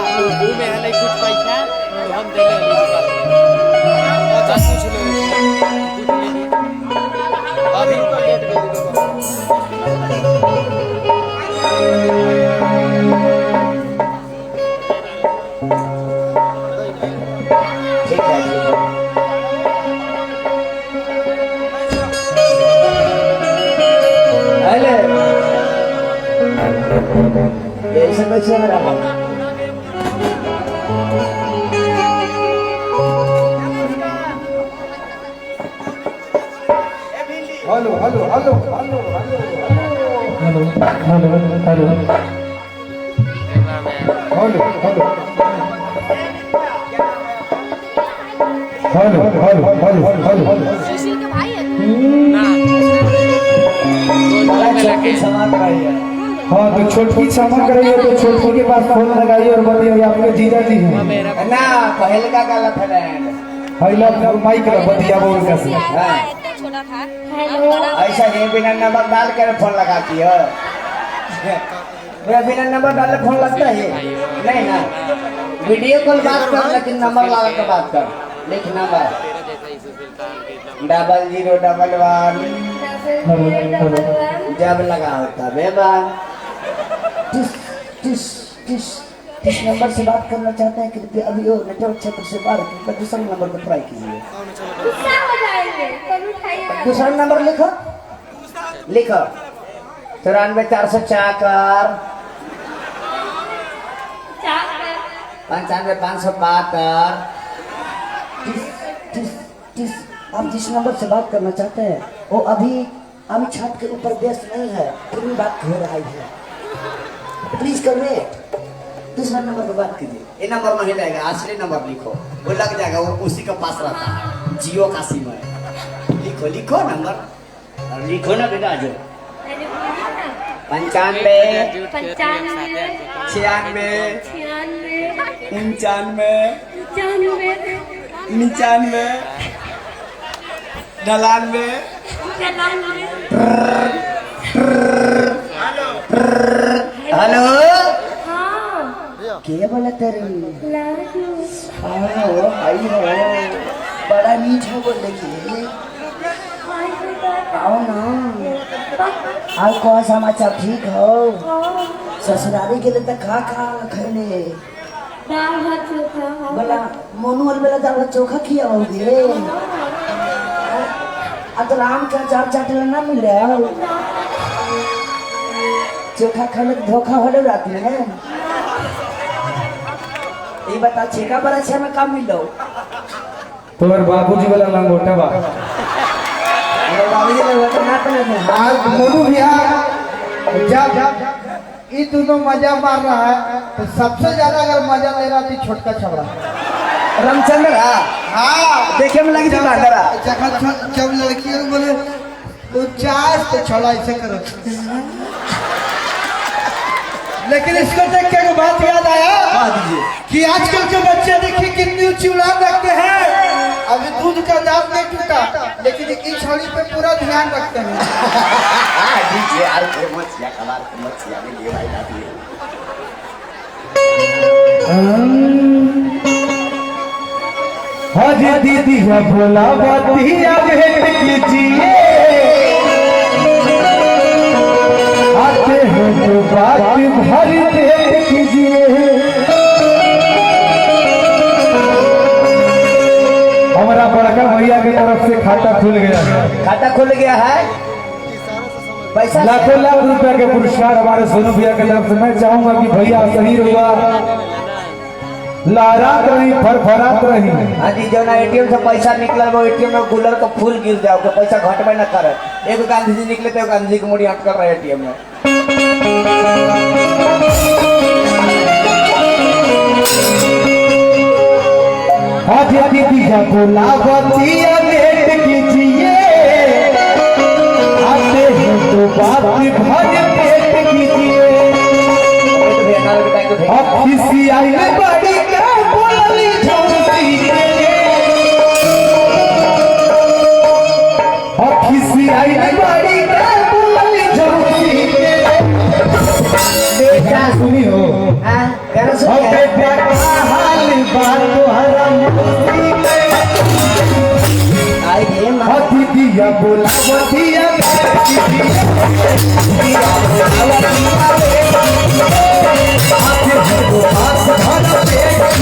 ठीक है ठीक है। हेलो ऐसे कैसे हो रहा है? Hello hello hello hello hello hello hello hello hello hello hello Sushil के भाई है बड़ा छोटी समाज रही है। हाँ तो छोटकी क्षमा करिए तो छोटकी के पास फोन लगाइए और बताइए आपके जीजा जी हैं ना पहले का गलत है। पहला माइक रख बतिया बोल का से इतना छोटा था हेलो ऐसा ही बिना नंबर डाल कर फोन लगाती हो। मेरा बिना नंबर डाले फोन लगता है नहीं ना। वीडियो कॉल बात कर लेकिन नंबर लगा कर बात कर। लिख नंबर 0011 जब लगा होता बेबा किस नंबर से बात करना चाहते हैं कृपया अभी नेटवर्क क्षेत्र से बाहर दूसरे नंबर पर ट्राई कीजिए। गुस्सा हो जाएंगे कभी उठाइए दूसरा नंबर लिखो लिखो 94 472 95 572 आप जिस नंबर से बात करना चाहते हैं वो अभी छत के ऊपर व्यस्त नहीं है फिर भी बात हो रही है। प्लीज कर वेट। दूसरा नंबर पर बात कीजिए। ये नंबर नहीं रहेगा असली नंबर लिखो वो लग जाएगा वो उसी के पास रहता है जियो का सिम है। लिखो लिखो नंबर लिखो ना बेटा जो 95 96 95 99 99 हेलो क्या बोला तेरे आई हो बड़ा मीठा बोल रही आओ ना आज कौन समाचार ठीक हो ससुराली के लिए तो खा खैले दाल भात चोखा बोला मोनू वाले बेला दाल भात चोखा किया होगे अब तो राम का चार चाटला ना मिल रहा हो चोखा खाने धोखा हो रात में ये बता छेका बड़ा छे में काम मिलो तोर बाबूजी वाला लंगोटा बा बाबूजी ने तो ना पहले आज मोनू भैया जब ये दोनों मजा मार रहा है तो सबसे ज्यादा अगर मजा ले रहा तो छोटका छबड़ा रामचंद्र हाँ देखे में लगी थी बांदरा जब लड़की बोले तो चार तो छोड़ा ऐसे करो। लेकिन इसको देख के एक बात याद आया कि आजकल के बच्चे देखिए कितनी ऊंची उड़ान रखते हैं। अभी दूध का दाम नहीं टूटा लेकिन इस छड़ी पे पूरा ध्यान रखते हैं। हज दीदी भोला बतिया भेंट कीजिए आते हो तो बात भर भेंट कीजिए। हमारा बड़का भैया की तरफ से खाता खुल गया है पैसा लाखों लाख रुपया के पुरस्कार हमारे सोनू भैया की तरफ से। मैं चाहूंगा कि भैया सही रहुआ लारात रही फरफरात रही। हाँ जी जो ना एटीएम से पैसा निकल वो एटीएम में कूलर का फूल गिर जाओ के पैसा घटबे न करे। एक गांधी जी निकले तो गांधी जी की मुड़ी हट कर रहे एटीएम में। आज दीदी भोला बतिया भेंट कीजिए आते हैं तो बात भर भेंट कीजिए। अब किसी आई बड़ी का बोली झोंसी अब किसी आई बड़ी का बोली झोंसी बेटा सुनी हो अब बेटा का हाल बात तुम्हारा दीदिया बोला बतिया हाथ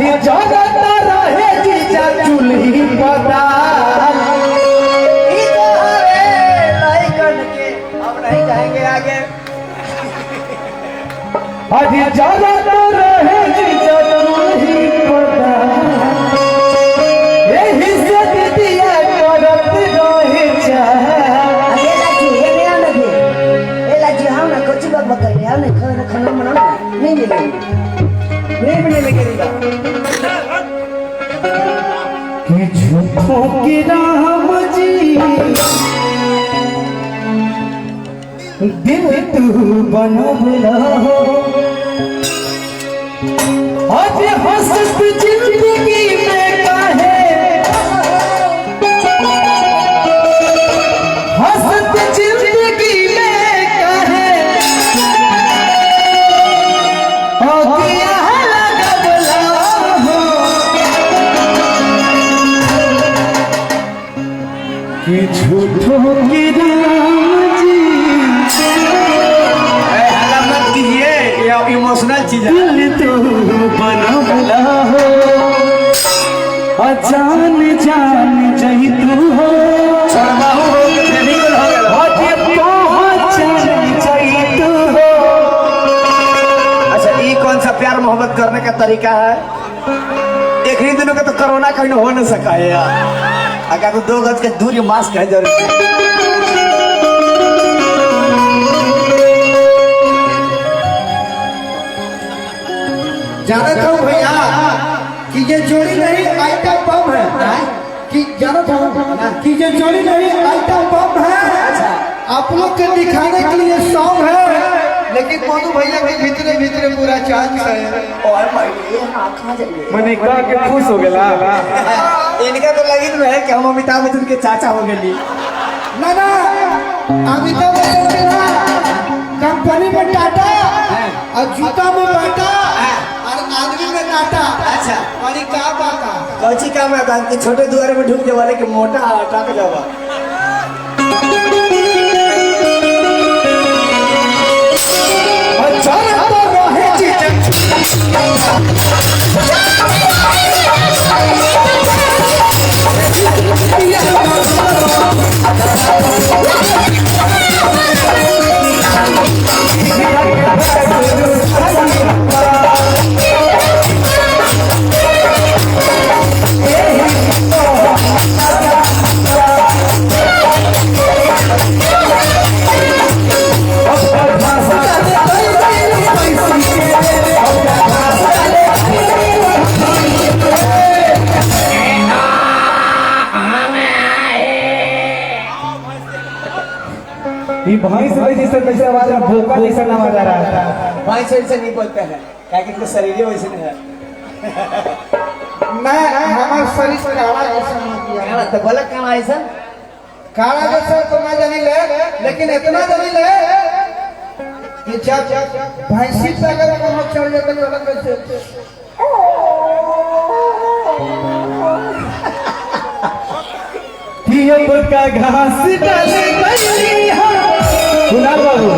अरे जगत रहे जीजा चूल्ही पदार अब नहीं जाएंगे आगे। अरे जगत रहे जीजा चूल्ही पदार यही से दिया करत रहे चाह खाना बनाना नहीं मिलेगा कि झूठों की राम जी दिल तू बनबला हो आज हंसत जिंदगी में काहे हंसत जिंदगी में काहे अगिया लगबला हो कि झूठों की राम जी मत कीजिए, ये इमोशनल चीज है। दिल तो बनबला हो अजान जान जही तू हो शर्माहू हो के फेविकोल हो गया। अजे पहचान जही तू हो। अच्छा, ये कौन सा प्यार मोहब्बत करने का तरीका है? एक ही दिनों का तो कोरोना कहीं हो न सका है यार। अगर तो 2 गज के दूरी मास्क है जरूर। जानता हूँ भैया कि ये जोड़ी नहीं आइटम बम है कि जानता हूँ कि ये जोड़ी नहीं आइटम बम है। आप लोग के दिखाने के लिए सॉन्ग है लेकिन मधु भैया के भीतरे भीतरे पूरा चांस है। और भाई कहाँ जाएंगे? मैंने कहा कि खुश हो गया इनका तो लगी है कि हम अमिताभ बच्चन के चाचा हो गए। ना ना अमिताभ बच्चन के ना कंपनी में टाटा और जूता में बाटा और आदमी में नाटा। अच्छा, और ये क्या बात है? कौची काम है कि छोटे दुआरे में ढूक जावा लेकिन मोटा अटक जावा। ये भैंस जैसे कैसे आवाज आ रहा है, भोका जैसा आवाज आ रहा है। भाई से नहीं बोलते हैं क्या कि शरीर वैसे नहीं है। मैं हमारे शरीर से काला जैसा नहीं किया। तो बोला क्या ऐसा? काला जैसा तो मैं जानी ले लेकिन इतना जानी ले कि जब भैंसी पे अगर कोनो चढ़ जाए तो अलग कैसे कि अब का घास डाले गई कुणाल बाबू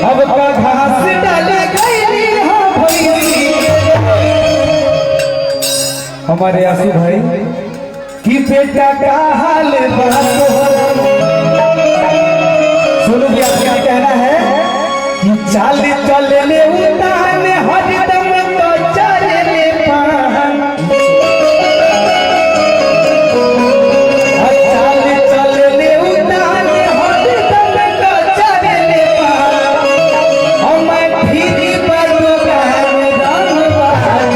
अब का घास डाले गई हमारे आंसू भाई कि बेटा का हाल सुनो जी, आपको क्या कहना है कि चाल चलने उतान हरदम तो चलने पान चाल चलने उतान हरदम तो चलने पान हम फिरी बदगान रंगवान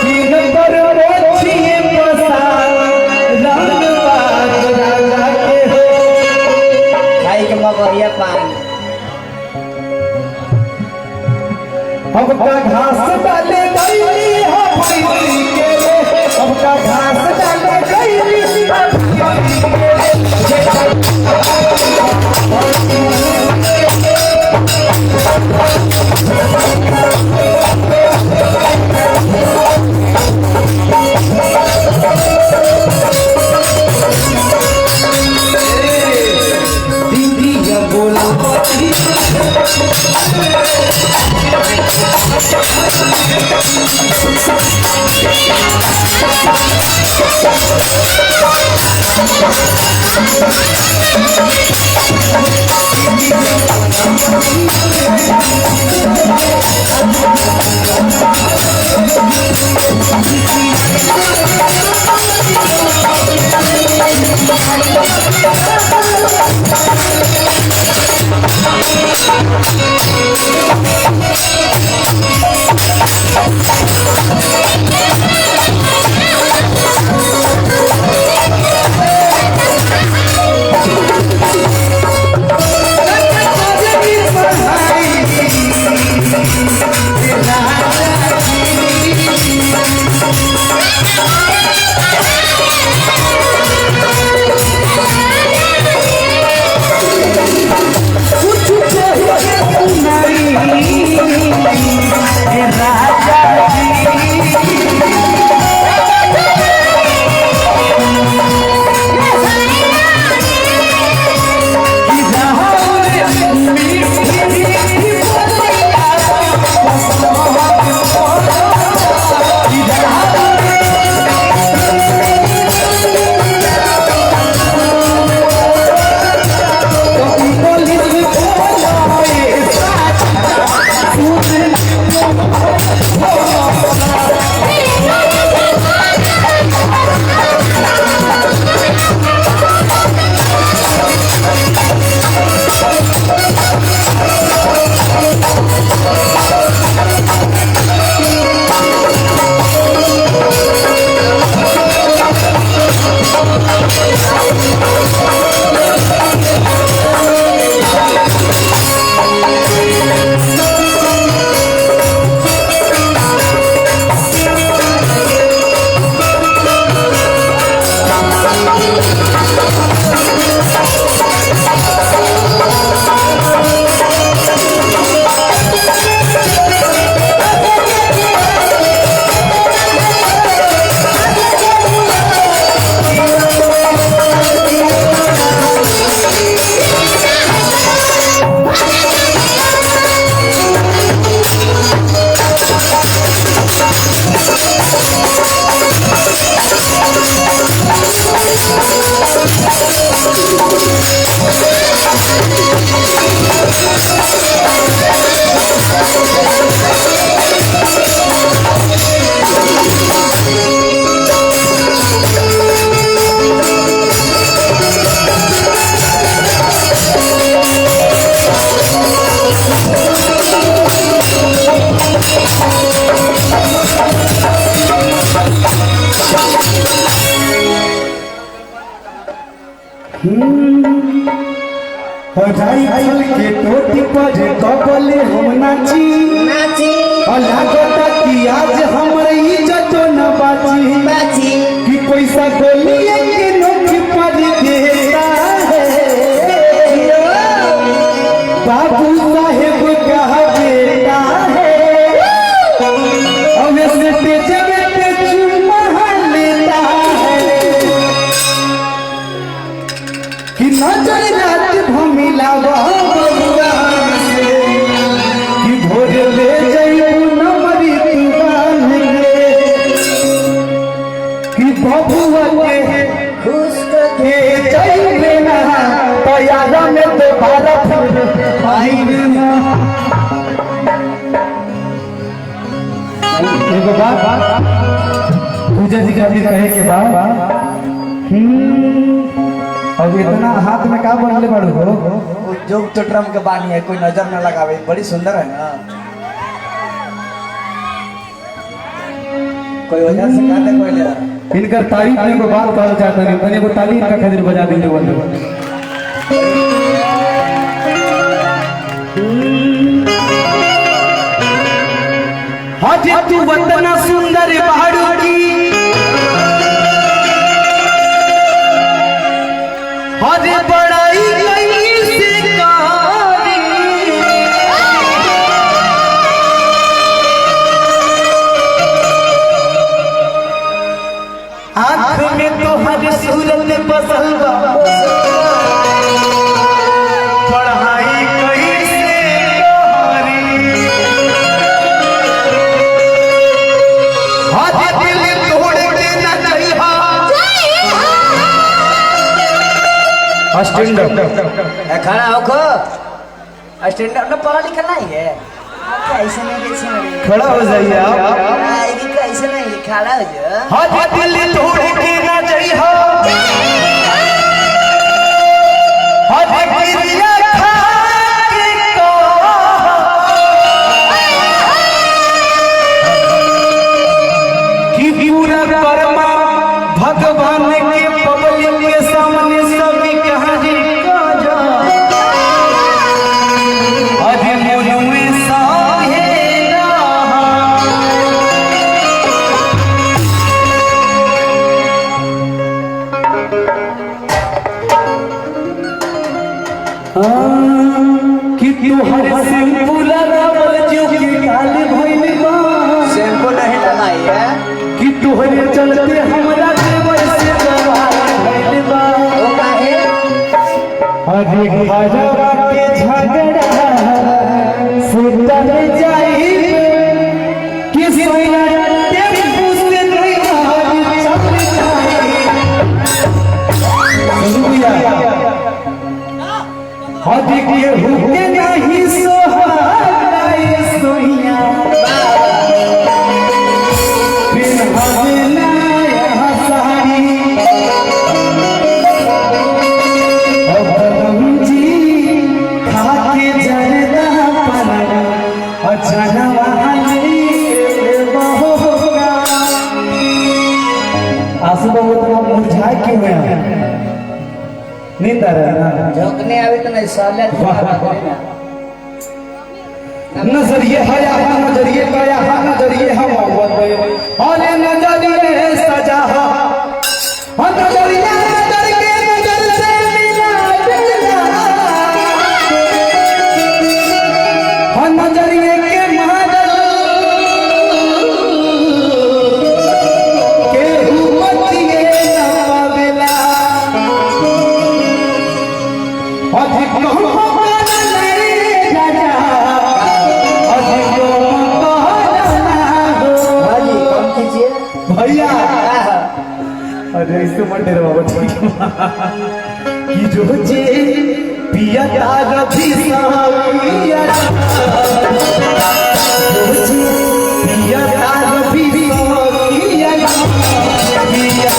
तीन पर मोछिए पसार रंगवान राजा के हो भाई के मगरिया पान अब का घास डाले गई हो भैंसी के ले अब का घास डाले गई हो भैंसी के ले दीदी बोला पढ़ाई के टोटी पर कबले हम नाची और लागता कि आज हमर इज्जत न बाची कि पैसा गोलिए के नोट पर देता है बाबू साहेब का बेटा है और से तेज पे चुम्मा लेता है कि नजर रात भमिलावा कि भोर ले जाइबू नमरी तुगान कि बबुआ के खुश के जाइबे ना तैयारा में तो भारत आइबे ना। एगो बात पूजा जी का भी कहे के बाद अब इतना हाथ में का बनले बाड़ू हो वो जोग तो ड्रम के बानी है, कोई नजर न लगावे, बड़ी सुंदर है ना। कोई वजह से कहते कोई ले इनकर तारीफ में को बात कहल चाहता नहीं तने को ताली इनका खातिर बजा दीजिए बंदे हाजी तू वतना सुंदर बाड़ू की हाजी बड़ाई कहीं से कारी आँख में तो हर सूरत बसल बा पढ़ाई कहीं स्टैंड अप। खड़ा होको स्टैंड अप ना पढ़ा लिखा नहीं है कैसे नहीं कैसे खड़ा हो जाइए आप। कैसे नहीं खड़ा हो जा हाँ दिल्ली तोड़ के ना जाइए हाँ गिरिया खा के कि पूरा कर्मा भगवान के पब्लिक के सामने सभी कहानी का जा आज मोरू में साहे कि तोहर शैम्पू लगावल जो कि काल भइल बा शैम्पू नहीं लगाई है कि तोहरे चलते हमरा देवर से बवाल भइल बा वो काहे अरे खजवा के झगड़ा सुतल जाई कि सोया टेम्पू से नहीं चल जाई सुनिया हदी के हुके नहीं सोहाई सोइया बिन हमें यहाँ सारी अब जी खा के जरदा पर अचनवा आंसू बहुत मुरझाए क्यों है नींद आ रहा है ना झोंकने आवे तो नहीं साले नजरिए है यहाँ नजरिए का यहाँ नजरिए हम और नजरिए सजा नजरिया नजर के नजर से मिला नजरिए के मादल के हुमतिए न पावेला अधिक भैया अरे इसको मत डरो बाबा ठीक कि जो जे पिया तार भी साविया जो जे पिया तार भी साविया पिया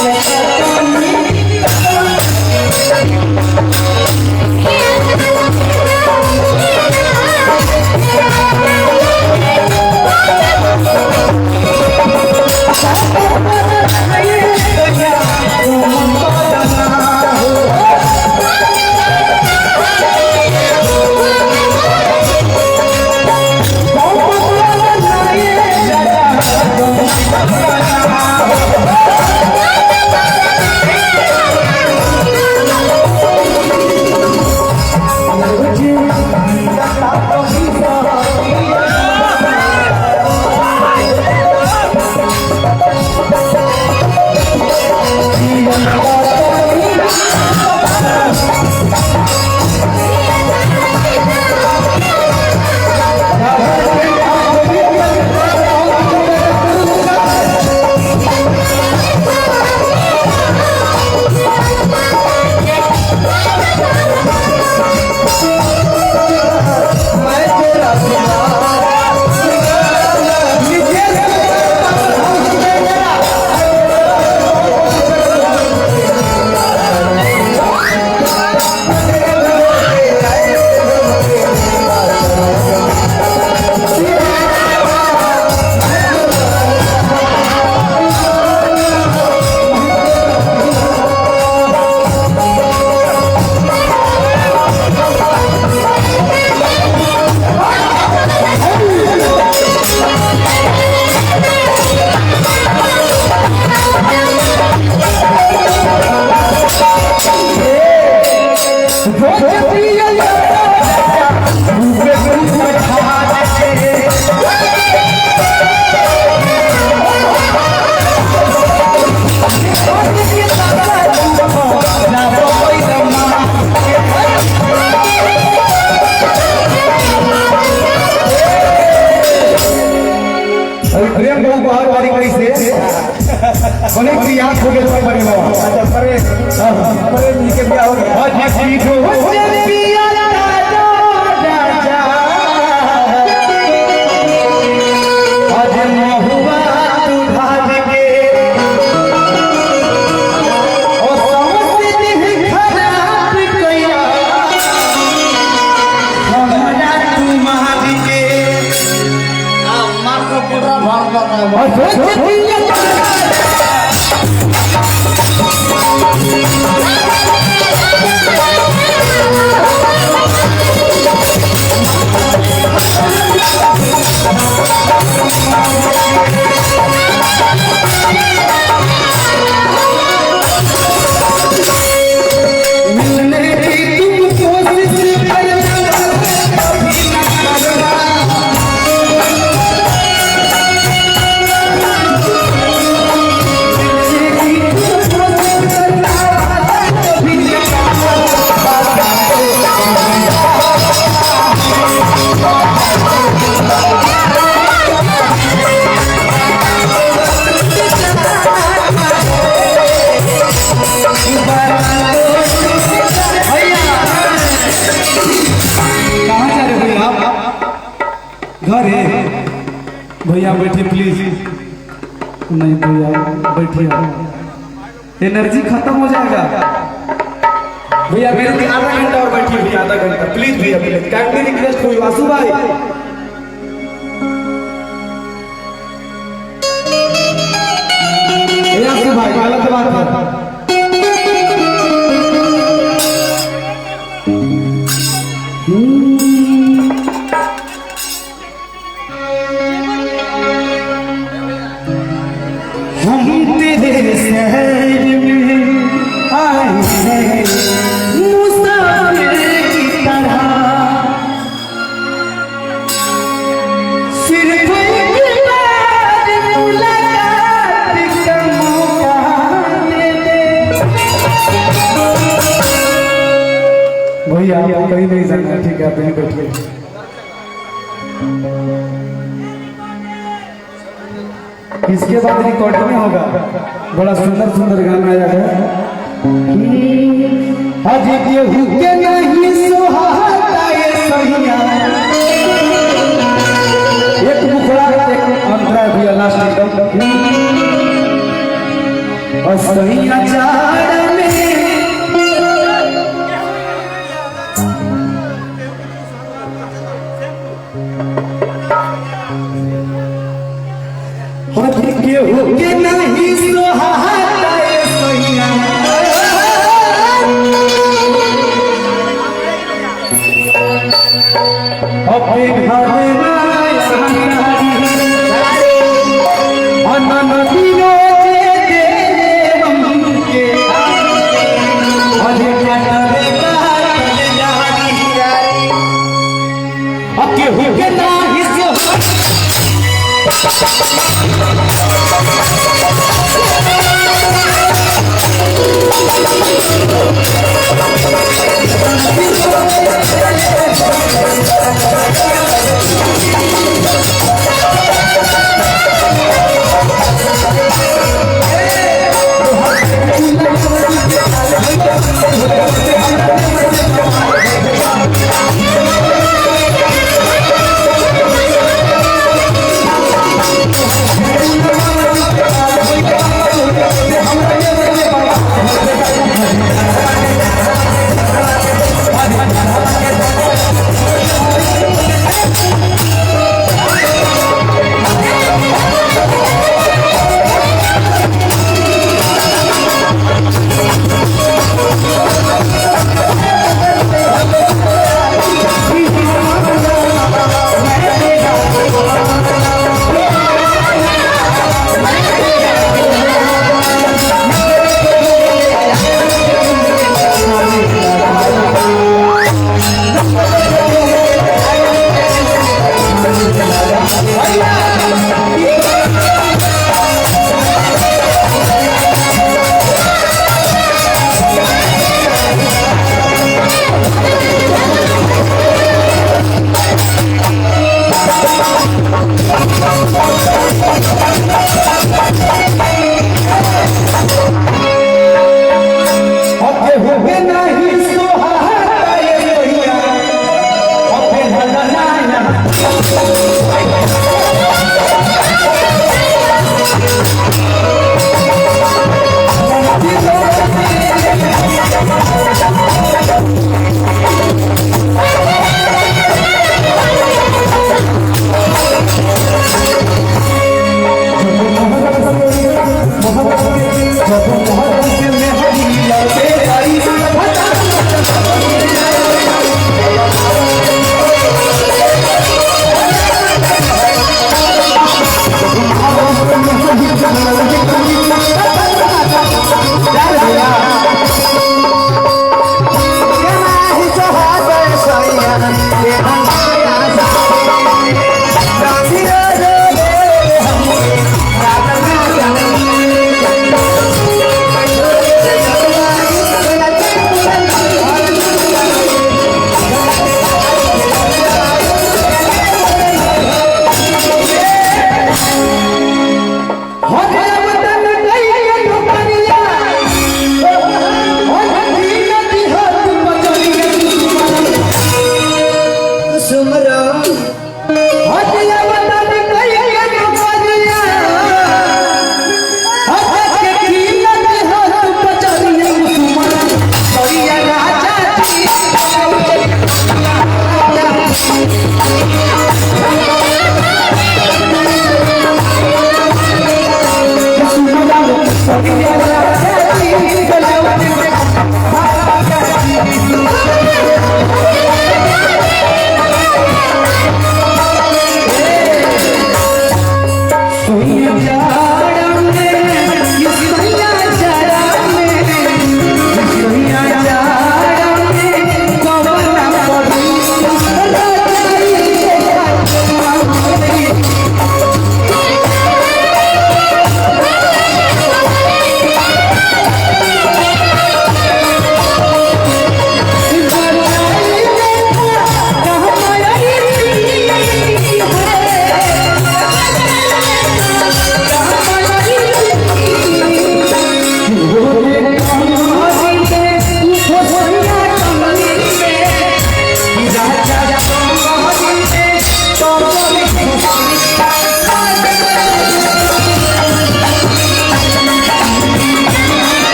प्रेम बहु बार बारी कैसे कोने की याद हो गई परे बाबा अच्छा परे परे जी के बियाह हो गया हां जी ठीक हो घर है भैया बैठिए प्लीज। नहीं भैया बैठिए, एनर्जी खत्म हो जाएगा भैया। मेरे लिए आधा घंटा और बैठिए भैया, आधा घंटा प्लीज भैया, प्लीज काइंडली रिक्वेस्ट हुई वासु भाई। भाई गलत बात है। हम तेरे शहर में आए हैं मुसाफिर की तरह, सिर्फ एक बार मुलाकात का मौका दे दे। भैया आप कहीं नहीं जाना, ठीक है आप यहीं बैठिए। इसके बाद रिकॉर्डिंग में होगा, बड़ा सुंदर सुंदर गाना आया है। आज केहू के नहीं सुहाता ये सहिया, एक मुखड़ा एक अंतरा भी लास्ट एकदम और सहिया चार में केहू के नहीं सुहाता ये सहिया, अपने घर में अनन दिनों से तेरे हम के अरे कटरे काटले जानी, अब केहू के नहीं सुहाता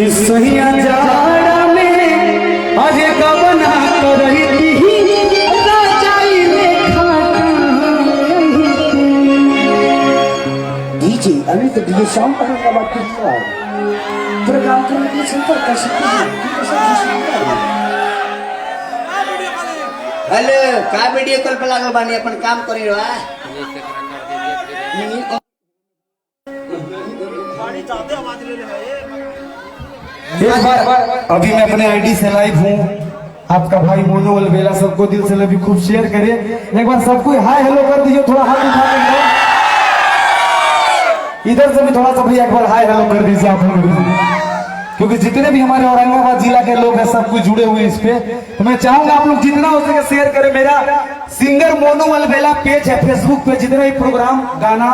कि सहिया जाड़ा में अरे गबना करही डीजे अभी तो डीजे सॉन्ग पर का बात कर रहा है प्रोग्राम करने के लिए संपर्क कर सकते हैं हेलो का वीडियो कॉल पे लागल बानी अपन काम करी रहा एक बार अभी मैं अपने आईडी से लाइव हूँ। आपका भाई मोनू अलबेला सबको दिल से लव यू खूब शेयर करिए। एक बार सबको हाय हेलो कर दीजिए, थोड़ा हाथ उठा के इधर से भी थोड़ा सा भैया एक बार हाय हेलो कर दीजिए आप लोग, क्योंकि जितने भी हमारे औरंगाबाद जिला के लोग हैं सब कुछ जुड़े हुए इस पे। तो मैं चाहूंगा आप लोग जितना हो सके शेयर करें। मेरा सिंगर मोनू अलबेला पेज है फेसबुक पे, जितने भी प्रोग्राम गाना,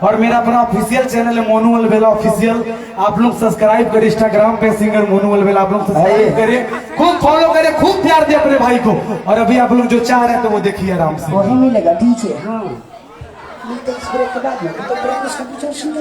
और मेरा अपना ऑफिशियल चैनल है मोनू अलबेला ऑफिशियल। आप लोग सब्सक्राइब करें इंस्टाग्राम पे सिंगर मोनू अलबेला, आप लोग सब्सक्राइब करें, खूब फॉलो करें, खूब प्यार दे अपने भाई को। और अभी आप लोग जो चाह रहे हैं तो वो देखिए आराम से। वही मिलेगा डीजे। हाँ मिलते इस ब्रेक के बाद में तो ब्रेक उसका कुछ और सुन